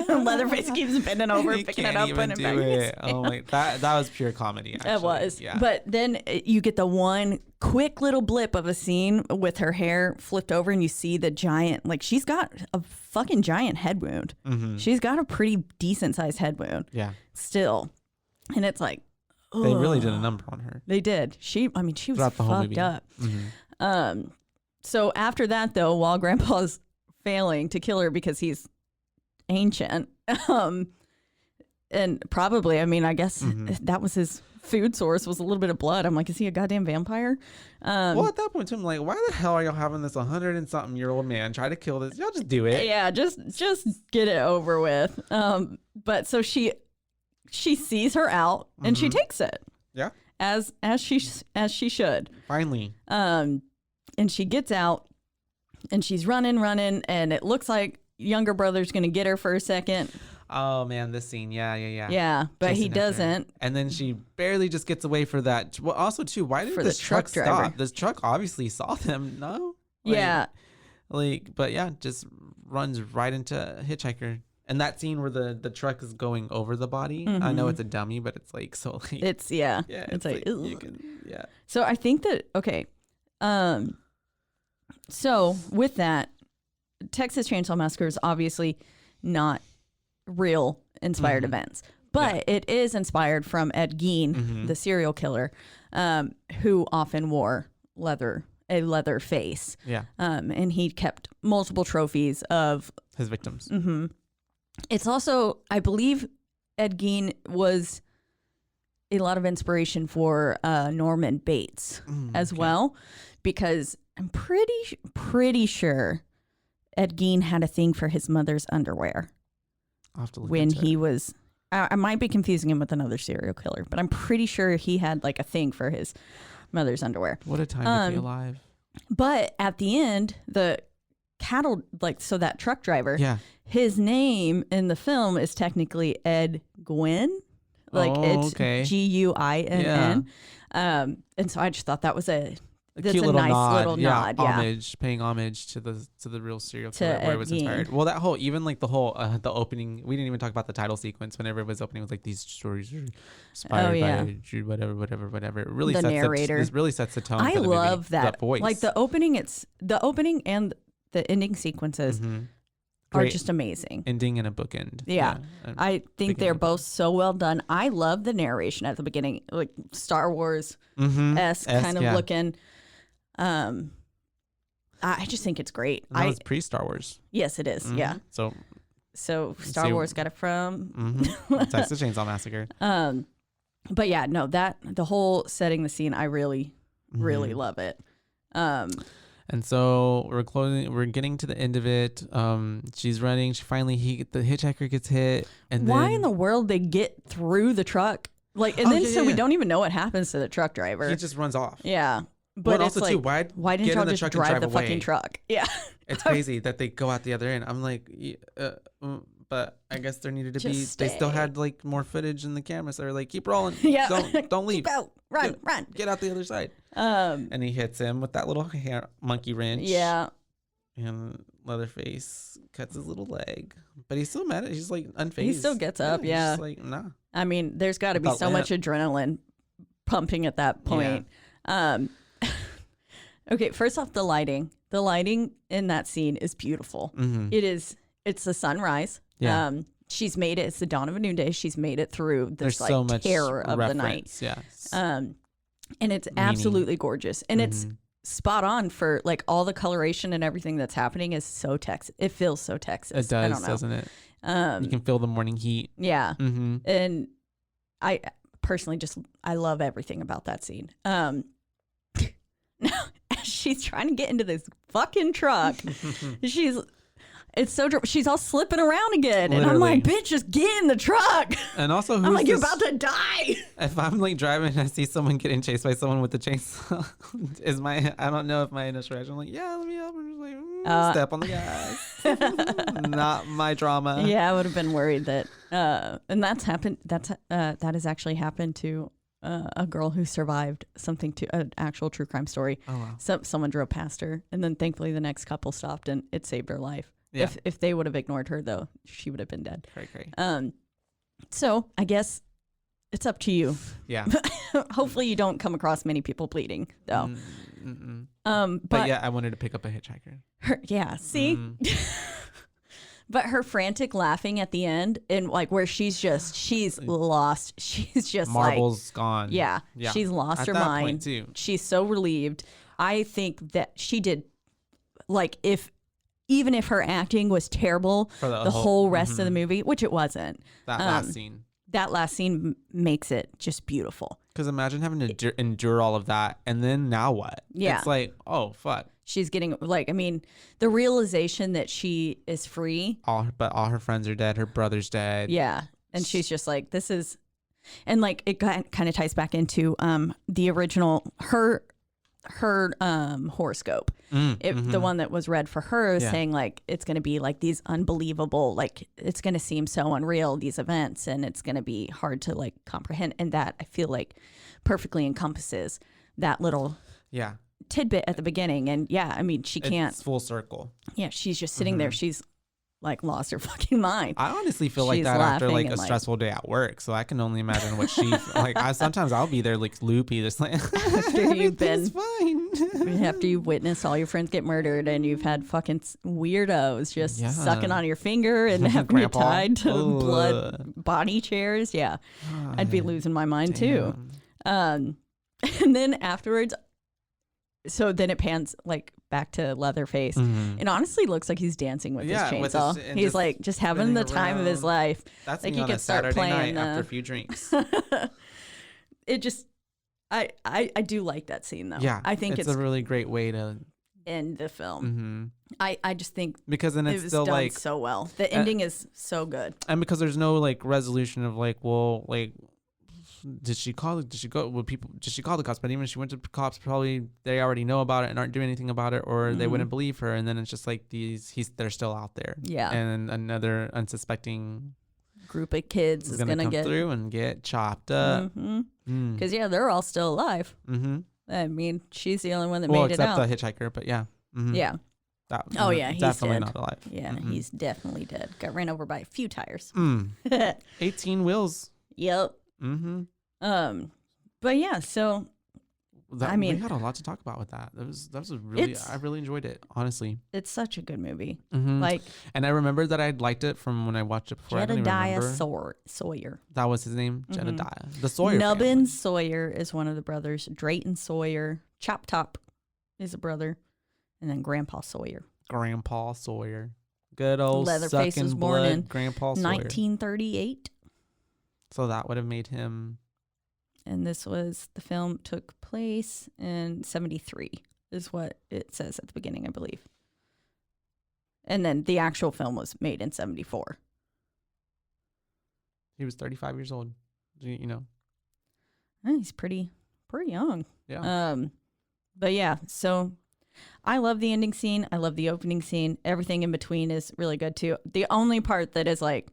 E: Leatherface keeps bending over,
F: He
E: picking it
F: can't
E: up, putting
F: even
E: it back
F: do
E: in his
F: it. Oh my! That was pure comedy. Actually.
E: It was.
F: Yeah.
E: But then you get the one quick little blip of a scene with her hair flipped over, and you see the giant, like she's got a fucking giant head wound. She's got a pretty decent sized head wound.
F: Yeah.
E: Still. And it's like,
F: They really did a number on her.
E: They did. She was
F: Throughout the whole
E: fucked
F: movie.
E: up. So after that, though, while Grandpa's failing to kill her because he's ancient, And probably, I mean, I guess that was his food source, was a little bit of blood. I'm like, is he a goddamn vampire?
F: Well, at that point, too, I'm like, why the hell are y'all having this 100-and-something-year-old man try to kill this? Y'all just do it.
E: Yeah, just get it over with. But so she sees her out and she takes it.
F: Yeah.
E: As she should.
F: Finally.
E: And she gets out and she's running, and it looks like younger brother's gonna get her for a second.
F: Oh man, this scene, yeah.
E: Yeah, but
F: Chasing
E: he doesn't.
F: And then she barely just gets away for that. Well, also too, why did this truck
E: driver
F: stop? This truck obviously saw them. No.
E: Yeah.
F: But yeah, just runs right into a hitchhiker. And that scene where the truck is going over the body. I know it's a dummy, but it's like so like
E: it's it's like
F: you can, yeah.
E: So I think that so with that, Texas Chainsaw Massacre is obviously not real inspired events, but it is inspired from Ed Gein, the serial killer, who often wore a leather face.
F: Yeah.
E: And he kept multiple trophies of
F: his victims.
E: It's also, I believe, Ed Gein was a lot of inspiration for Norman Bates as well, because I'm pretty sure Ed Gein had a thing for his mother's underwear.
F: I'll have to look
E: when
F: into
E: he
F: it.
E: was, I might be confusing him with another serial killer, but I'm pretty sure he had like a thing for his mother's underwear.
F: What a time to be alive.
E: But at the end, the cattle, so that truck driver, his name in the film is technically Ed Gwynn. It's Guinn. And so I just thought that was that's
F: cute
E: a
F: little
E: nice
F: nod.
E: little nod.
F: Paying homage to the real serial killer, where
E: Ed
F: it was
E: Gein.
F: inspired. Well, that whole, even like the whole the opening, we didn't even talk about the title sequence. Whenever it was opening, it was like, these stories are inspired by Jude, whatever. It really
E: The
F: sets
E: narrator.
F: This really sets the tone.
E: I
F: for the
E: love
F: movie.
E: that.
F: That voice.
E: Like the opening and the ending sequences are
F: Great
E: just amazing.
F: ending and a bookend.
E: Yeah. I think they're both so well done. I love the narration at the beginning, like Star Wars esque kind of looking. I just think it's great.
F: That was pre-Star Wars.
E: Yes, it is. Yeah.
F: So
E: Star Wars got it from
F: Texas Chainsaw Massacre.
E: But yeah, no, the whole setting the scene, I really love it.
F: And so we're getting to the end of it. She's running. The hitchhiker gets hit. And
E: why
F: then,
E: in the world they get through the truck? We don't even know what happens to the truck driver.
F: he just runs off.
E: Yeah. But
F: Well,
E: it's
F: also,
E: like,
F: too,
E: why didn't
F: get in
E: y'all
F: the
E: just
F: truck and
E: drive the
F: drive
E: fucking
F: away?
E: truck? Yeah.
F: It's crazy that they go out the other end. I'm like, but I guess there needed to be. They still had like more footage in the camera, so they're like, keep rolling.
E: Yeah.
F: Don't leave.
E: Keep out. Run.
F: Get out the other side. And he hits him with that little monkey wrench.
E: Yeah.
F: And Leatherface cuts his little leg, but he's still mad at. He's like unfazed.
E: He still gets up.
F: He's
E: Yeah.
F: just like, nah.
E: I mean, there's got to be so much adrenaline pumping at that point. Okay, first off, the lighting. The lighting in that scene is beautiful. It's the sunrise.
F: Yeah.
E: She's made it. It's the dawn of a new day. She's made it through this
F: There's so much
E: terror of the night.
F: Yeah.
E: And it's absolutely gorgeous. And it's spot on for like all the coloration and everything that's happening is so Texas. It feels so Texas.
F: It does, doesn't it? You can feel the morning heat.
E: Yeah. And I personally I love everything about that scene. She's trying to get into this fucking truck. She's all slipping around again.
F: Literally.
E: And I'm like, bitch, just get in the truck.
F: And also,
E: I'm like, you're about to die.
F: If I'm like driving and I see someone getting chased by someone with a chainsaw, I don't know if my initial reaction, I'm like, yeah, let me help. I'm just like, step on the gas. Not my drama.
E: Yeah, I would have been worried that, and that's happened. That has actually happened to a girl who survived something to an actual true crime story.
F: Oh wow.
E: Someone drove past her, and then thankfully the next couple stopped, and it saved her life.
F: Yeah.
E: If they would have ignored her, though, she would have been dead.
F: Cray.
E: So I guess it's up to you.
F: Yeah.
E: Hopefully you don't come across many people bleeding, though.
F: But yeah, I wanted to pick up a hitchhiker.
E: See? But her frantic laughing at the end and like where she's lost. She's just
F: Marbles gone.
E: Yeah. She's lost
F: At
E: her
F: that
E: mind.
F: point, too.
E: She's so relieved. I think that she did like even if her acting was terrible
F: For
E: the whole rest of the movie, which it wasn't.
F: That last scene.
E: that last scene makes it just beautiful.
F: Because imagine having to endure all of that, and then now what?
E: Yeah.
F: It's like, oh, fuck.
E: She's getting, like, I mean, the realization that she is free.
F: But all her friends are dead. Her brother's dead.
E: Yeah. And she's just like, this is, and like, it kind of ties back into the original, her horoscope. The one that was read for her is saying, like, it's going to be like these unbelievable, like, it's going to seem so unreal, these events, and it's going to be hard to, like, comprehend. And that, I feel like, perfectly encompasses that little tidbit at the beginning. And yeah, I mean, she can't.
F: It's full circle.
E: Yeah, she's just sitting there. She's like lost her fucking mind.
F: I honestly feel like that after like a stressful day at work. So I can only imagine what she like. Sometimes I'll be there like loopy, just like
E: after you've been
F: fine.
E: After you've witnessed all your friends get murdered and you've had fucking weirdos just sucking on your finger and having you tied to blood body chairs. Yeah, I'd be losing my mind too. And then afterwards. So then it pans like back to Leatherface. It honestly looks like he's dancing with his chainsaw. He's like just having the time of his life.
F: That's
E: like
F: me on a Saturday night after a few drinks.
E: It just, I do like that scene though.
F: Yeah,
E: I think it's
F: a really great way to
E: end the film. I just think
F: because then it's still
E: done
F: like
E: so well. The ending is so good,
F: and because there's no like resolution of like, well, like. Did she call the cops? But even if she went to the cops, probably they already know about it and aren't doing anything about it, or they wouldn't believe her. And then it's just like they're still out there. Yeah. And another unsuspecting
E: group of kids is gonna get
F: through and get chopped up.
E: Because they're all still alive. I mean, she's the only one that made it out.
F: Except the hitchhiker, but yeah.
E: Yeah.
F: He's definitely not alive.
E: Yeah, he's definitely dead. Got ran over by a few tires.
F: 18 wheels.
E: Yep. But yeah, so I mean,
F: we had a lot to talk about with that. That was a really, I really enjoyed it, honestly.
E: It's such a good movie. Like,
F: and I remember that I'd liked it from when I watched it before.
E: Jedediah Sawyer.
F: That was his name, Jedediah. The Sawyer
E: Nubbin
F: family.
E: Sawyer is one of the brothers. Drayton Sawyer, Chop Top is a brother, and then Grandpa Sawyer.
F: Grandpa Sawyer, good old
E: Leatherface was born
F: blood,
E: in
F: Grandpa Sawyer.
E: 1938.
F: So that would have made him.
E: And the film took place in 73 is what it says at the beginning, I believe. And then the actual film was made in 74.
F: He was 35 years old, you know.
E: He's pretty young.
F: Yeah.
E: But yeah, so I love the ending scene. I love the opening scene. Everything in between is really good too. The only part that is like,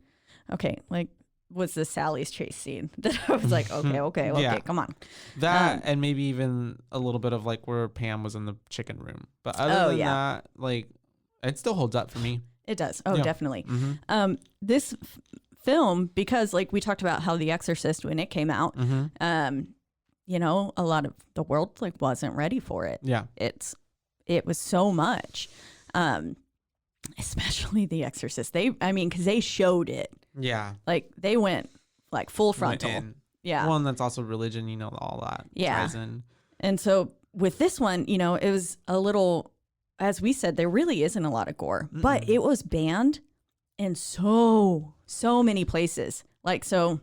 E: okay, like, was the Sally's chase scene that I was like, okay, come on.
F: That and maybe even a little bit of like where Pam was in the chicken room. But other than that, like, it still holds up for me.
E: It does. Oh, definitely. This film, because like we talked about how The Exorcist, when it came out, you know, a lot of the world like wasn't ready for it.
F: Yeah.
E: It was so much, especially The Exorcist. Because they showed it.
F: Yeah.
E: Like they went like full frontal. Yeah.
F: One that's also religion, you know, all that.
E: Yeah.
F: Ties in.
E: And so with this one, you know, it was a little, as we said, there really isn't a lot of gore, but it was banned in so many places. Like, so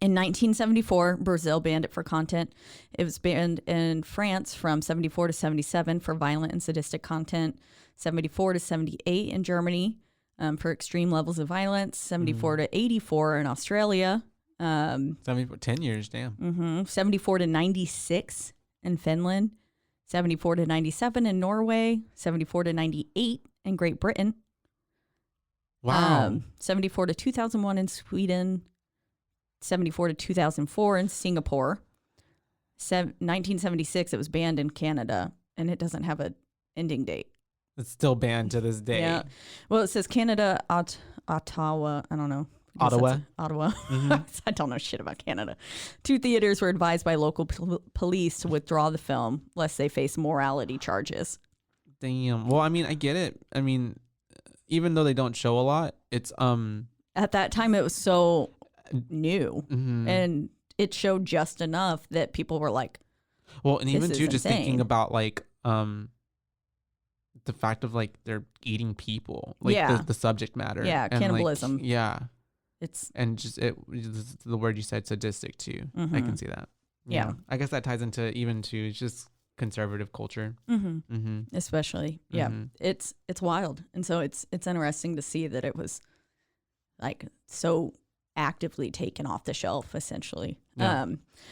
E: in 1974, Brazil banned it for content. It was banned in France from 74 to 77 for violent and sadistic content, 74 to 78 in Germany. For extreme levels of violence, 74 to 84 in Australia.
F: 10 years, damn.
E: 74 to 96 in Finland. 74 to 97 in Norway. 74 to 98 in Great Britain.
F: Wow.
E: 74 to 2001 in Sweden. 74 to 2004 in Singapore. 1976, it was banned in Canada, and it doesn't have an ending date.
F: It's still banned to this day.
E: Yeah. Well, it says Canada, Ottawa. I don't know.
F: Ottawa.
E: I don't know shit about Canada. 2 theaters were advised by local police to withdraw the film lest they face morality charges.
F: Damn. Well, I mean, I get it. I mean, even though they don't show a lot, it's
E: at that time it was so new, and it showed just enough that people were like,
F: well, and even too,
E: just
F: thinking about like the fact of like they're eating people, like the subject matter,
E: and cannibalism,
F: like, and just the word you said, sadistic too. I can see that.
E: Yeah.
F: I guess that ties into it's just conservative culture.
E: Especially. Yeah. It's wild. And so it's interesting to see that it was like so actively taken off the shelf, essentially.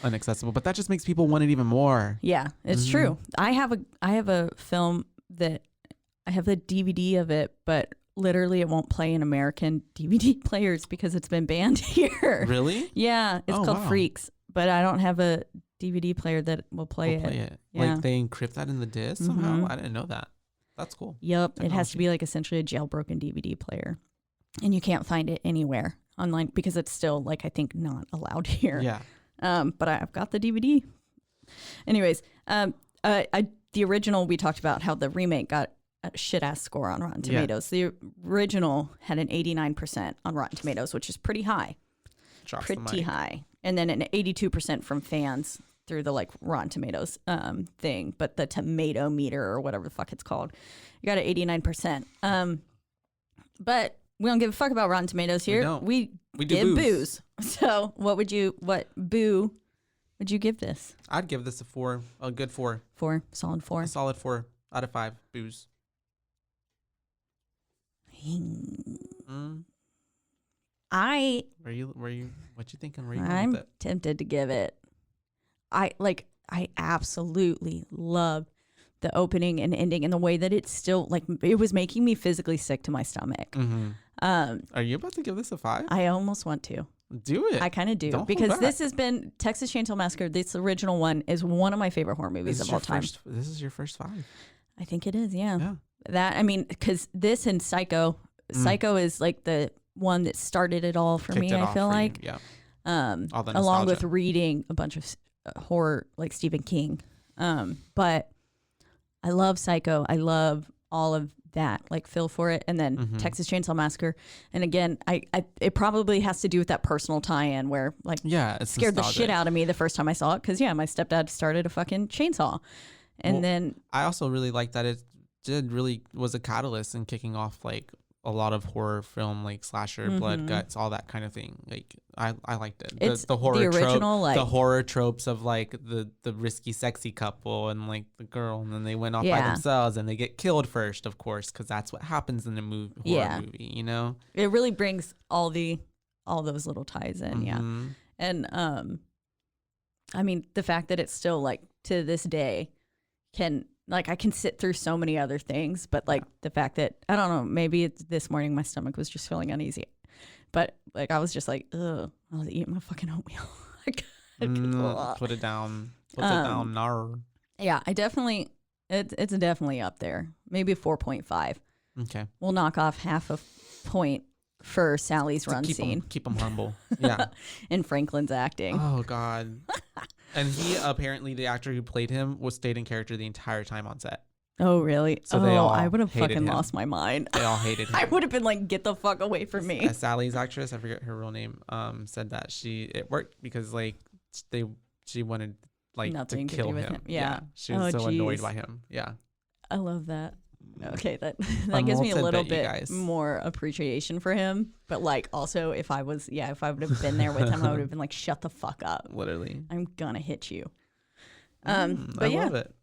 F: Inaccessible. But that just makes people want it even more.
E: Yeah, it's true. I have a film that I have the DVD of it, but literally it won't play in American DVD players because it's been banned here.
F: Really?
E: Yeah, it's called Freaks, but I don't have a DVD player that will play it. Yeah.
F: Like they encrypt that in the disc somehow? I didn't know that. That's cool.
E: Yep, it has to be like essentially a jailbroken DVD player. And you can't find it anywhere online because it's still like I think not allowed here.
F: Yeah.
E: But I've got the DVD. Anyways, the original, we talked about how the remake got a shit ass score on Rotten Tomatoes. The original had an 89% on Rotten Tomatoes, which is pretty high. Pretty high. And then an 82% from fans through the like Rotten Tomatoes thing, but the tomato meter or whatever the fuck it's called, you got an 89%. But we don't give a fuck about Rotten Tomatoes here. We give booze. So what boo would you give this?
F: I'd give this a 4, a good 4.
E: 4, solid 4.
F: A solid 4 out of 5 booze. What you thinking?
E: I'm tempted to give it. I absolutely love the opening and ending and the way that it's still like it was making me physically sick to my stomach.
F: Are you about to give this a 5?
E: I almost want to.
F: Do it.
E: I kind of do.
F: Don't
E: because this has been Texas Chainsaw Massacre. This original one is one of my favorite horror movies of all time.
F: This is your first 5.
E: I think it is. Yeah. Because this and Psycho is like the one that started it all for me. I feel like.
F: Yeah.
E: Along with reading a bunch of horror like Stephen King. But I love Psycho. I love all of that, like feel for it. And then Texas Chainsaw Massacre. And again, it probably has to do with that personal tie-in where like it scared the shit out of me the first time I saw it. Cause my stepdad started a fucking chainsaw. And then
F: I also really like that it was a catalyst in kicking off like a lot of horror film, like slasher, blood, guts, all that kind of thing. Like I liked it.
E: It's
F: the horror
E: the original,
F: the horror tropes of like the risky, sexy couple and like the girl, and then they went off by themselves and they get killed first, of course, because that's what happens in a horror movie. You know,
E: it really brings all those little ties in, And I mean, the fact that it's still like to this day I can sit through so many other things, but like the fact that, I don't know, maybe it's this morning my stomach was just feeling uneasy, but like I was just like, ugh, I was eating my fucking oatmeal.
F: Put it down. Put it down. Nar.
E: Yeah, it's definitely up there. Maybe a 4.5.
F: Okay.
E: We'll knock off half a point for Sally's run scene.
F: Keep them humble. Yeah.
E: And Franklin's acting.
F: Oh, God. And he apparently, the actor who played him, stayed in character the entire time on set.
E: Oh, really?
F: So they all
E: I would have fucking
F: him.
E: lost my mind.
F: They all hated him.
E: I would have been like, get the fuck away from me.
F: Sally's actress, I forget her real name, said that it worked because like she wanted like
E: nothing
F: to kill
E: him.
F: Yeah. She was so annoyed by him. Yeah.
E: I love that. Okay, that gives me a little bit more appreciation for him. But like also if I would have been there with him, I would have been like, shut the fuck up.
F: Literally.
E: I'm gonna hit you. But
F: I love it.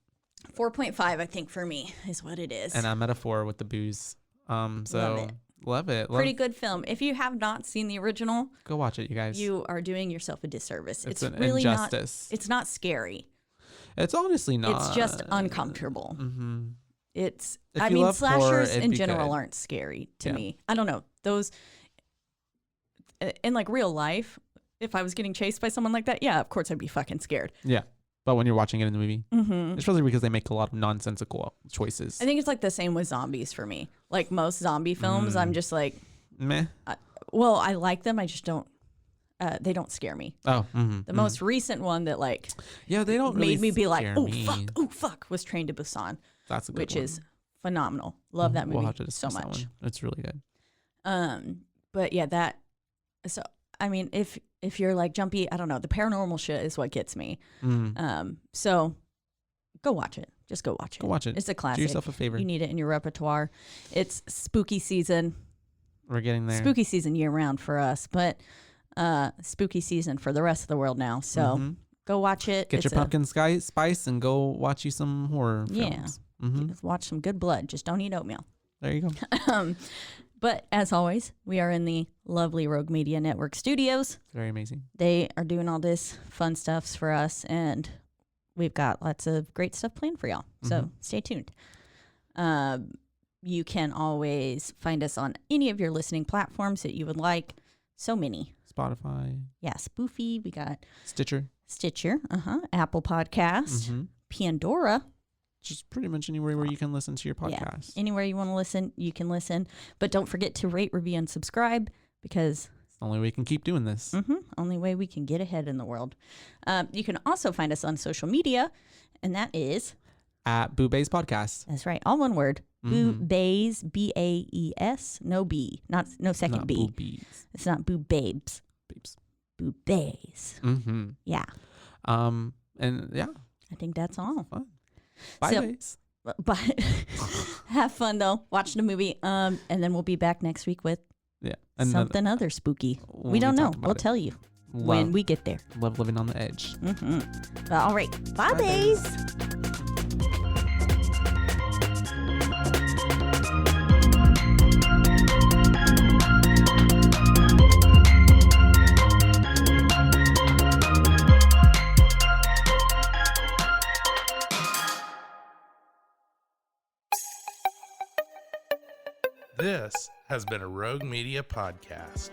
E: 4.5 I think for me is what it is.
F: And I'm at a 4 with the booze. So love it.
E: Pretty good film. If you have not seen the original,
F: go watch it, you guys.
E: You are doing yourself a disservice.
F: It's an
E: really
F: injustice.
E: It's not scary.
F: It's honestly not.
E: It's just uncomfortable. It's,
F: I mean,
E: slashers
F: horror,
E: in general aren't scary to me. I don't know. Those, in like real life, if I was getting chased by someone like that, of course I'd be fucking scared.
F: Yeah. But when you're watching it in the movie, especially because they make a lot of nonsensical choices.
E: I think it's like the same with zombies for me. Like most zombie films, I'm just like,
F: meh.
E: I like them. I just don't. They don't scare me.
F: Oh,
E: the most recent one that like,
F: they don't
E: made me be like,
F: me.
E: oh fuck, was Train to Busan.
F: That's a good
E: which
F: one.
E: is phenomenal. Love that movie so much.
F: That one. It's really good.
E: But yeah, that. So I mean, if you're like jumpy, I don't know, the paranormal shit is what gets me. So go watch it. Just go watch it.
F: Go watch it.
E: It's a classic.
F: Do yourself a favor.
E: You need it in your repertoire. It's spooky season.
F: We're getting there.
E: Spooky season year round for us, but spooky season for the rest of the world now. So go watch it.
F: Get your pumpkin spice and go watch you some horror films.
E: Just watch some good blood. Just don't eat oatmeal.
F: There you go.
E: But as always, we are in the lovely Rogue Media Network studios.
F: Very amazing.
E: They are doing all this fun stuff for us, and we've got lots of great stuff planned for y'all. So stay tuned. You can always find us on any of your listening platforms that you would like. So many.
F: Spotify.
E: Yeah, Spoofy. We got
F: Stitcher.
E: Apple Podcast. Pandora.
F: Just pretty much anywhere where you can listen to your podcast.
E: Yeah, anywhere you want to listen, you can listen. But don't forget to rate, review, and subscribe because
F: it's the only way we can keep doing this.
E: Only way we can get ahead in the world. You can also find us on social media, and that is
F: at BooBaes Podcast.
E: That's right, all one word. BooBaes, BAES, no B, no second
F: not
E: B.
F: BooBaes.
E: It's not BooBabes.
F: Babes.
E: BooBaes. Yeah.
F: And yeah,
E: I think that's all.
F: Fun. Bye, Baes.
E: But have fun though. Watch the movie. And then we'll be back next week with something other spooky. We don't know. We'll tell you when we get there.
F: Love living on the edge.
E: All right. Bye, Baes.
H: This has been a Rogue Media podcast.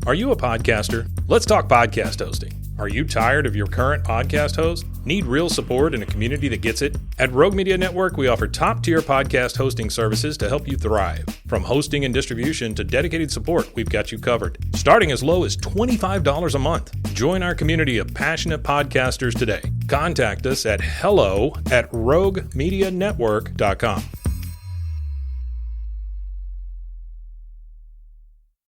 B: Are you a podcaster? Let's talk podcast hosting. Are you tired of your current podcast host? Need real support in a community that gets it? At Rogue Media Network, we offer top-tier podcast hosting services to help you thrive. From hosting and distribution to dedicated support, we've got you covered. Starting as low as $25 a month. Join our community of passionate podcasters today. Contact us at hello@roguemedianetwork.com.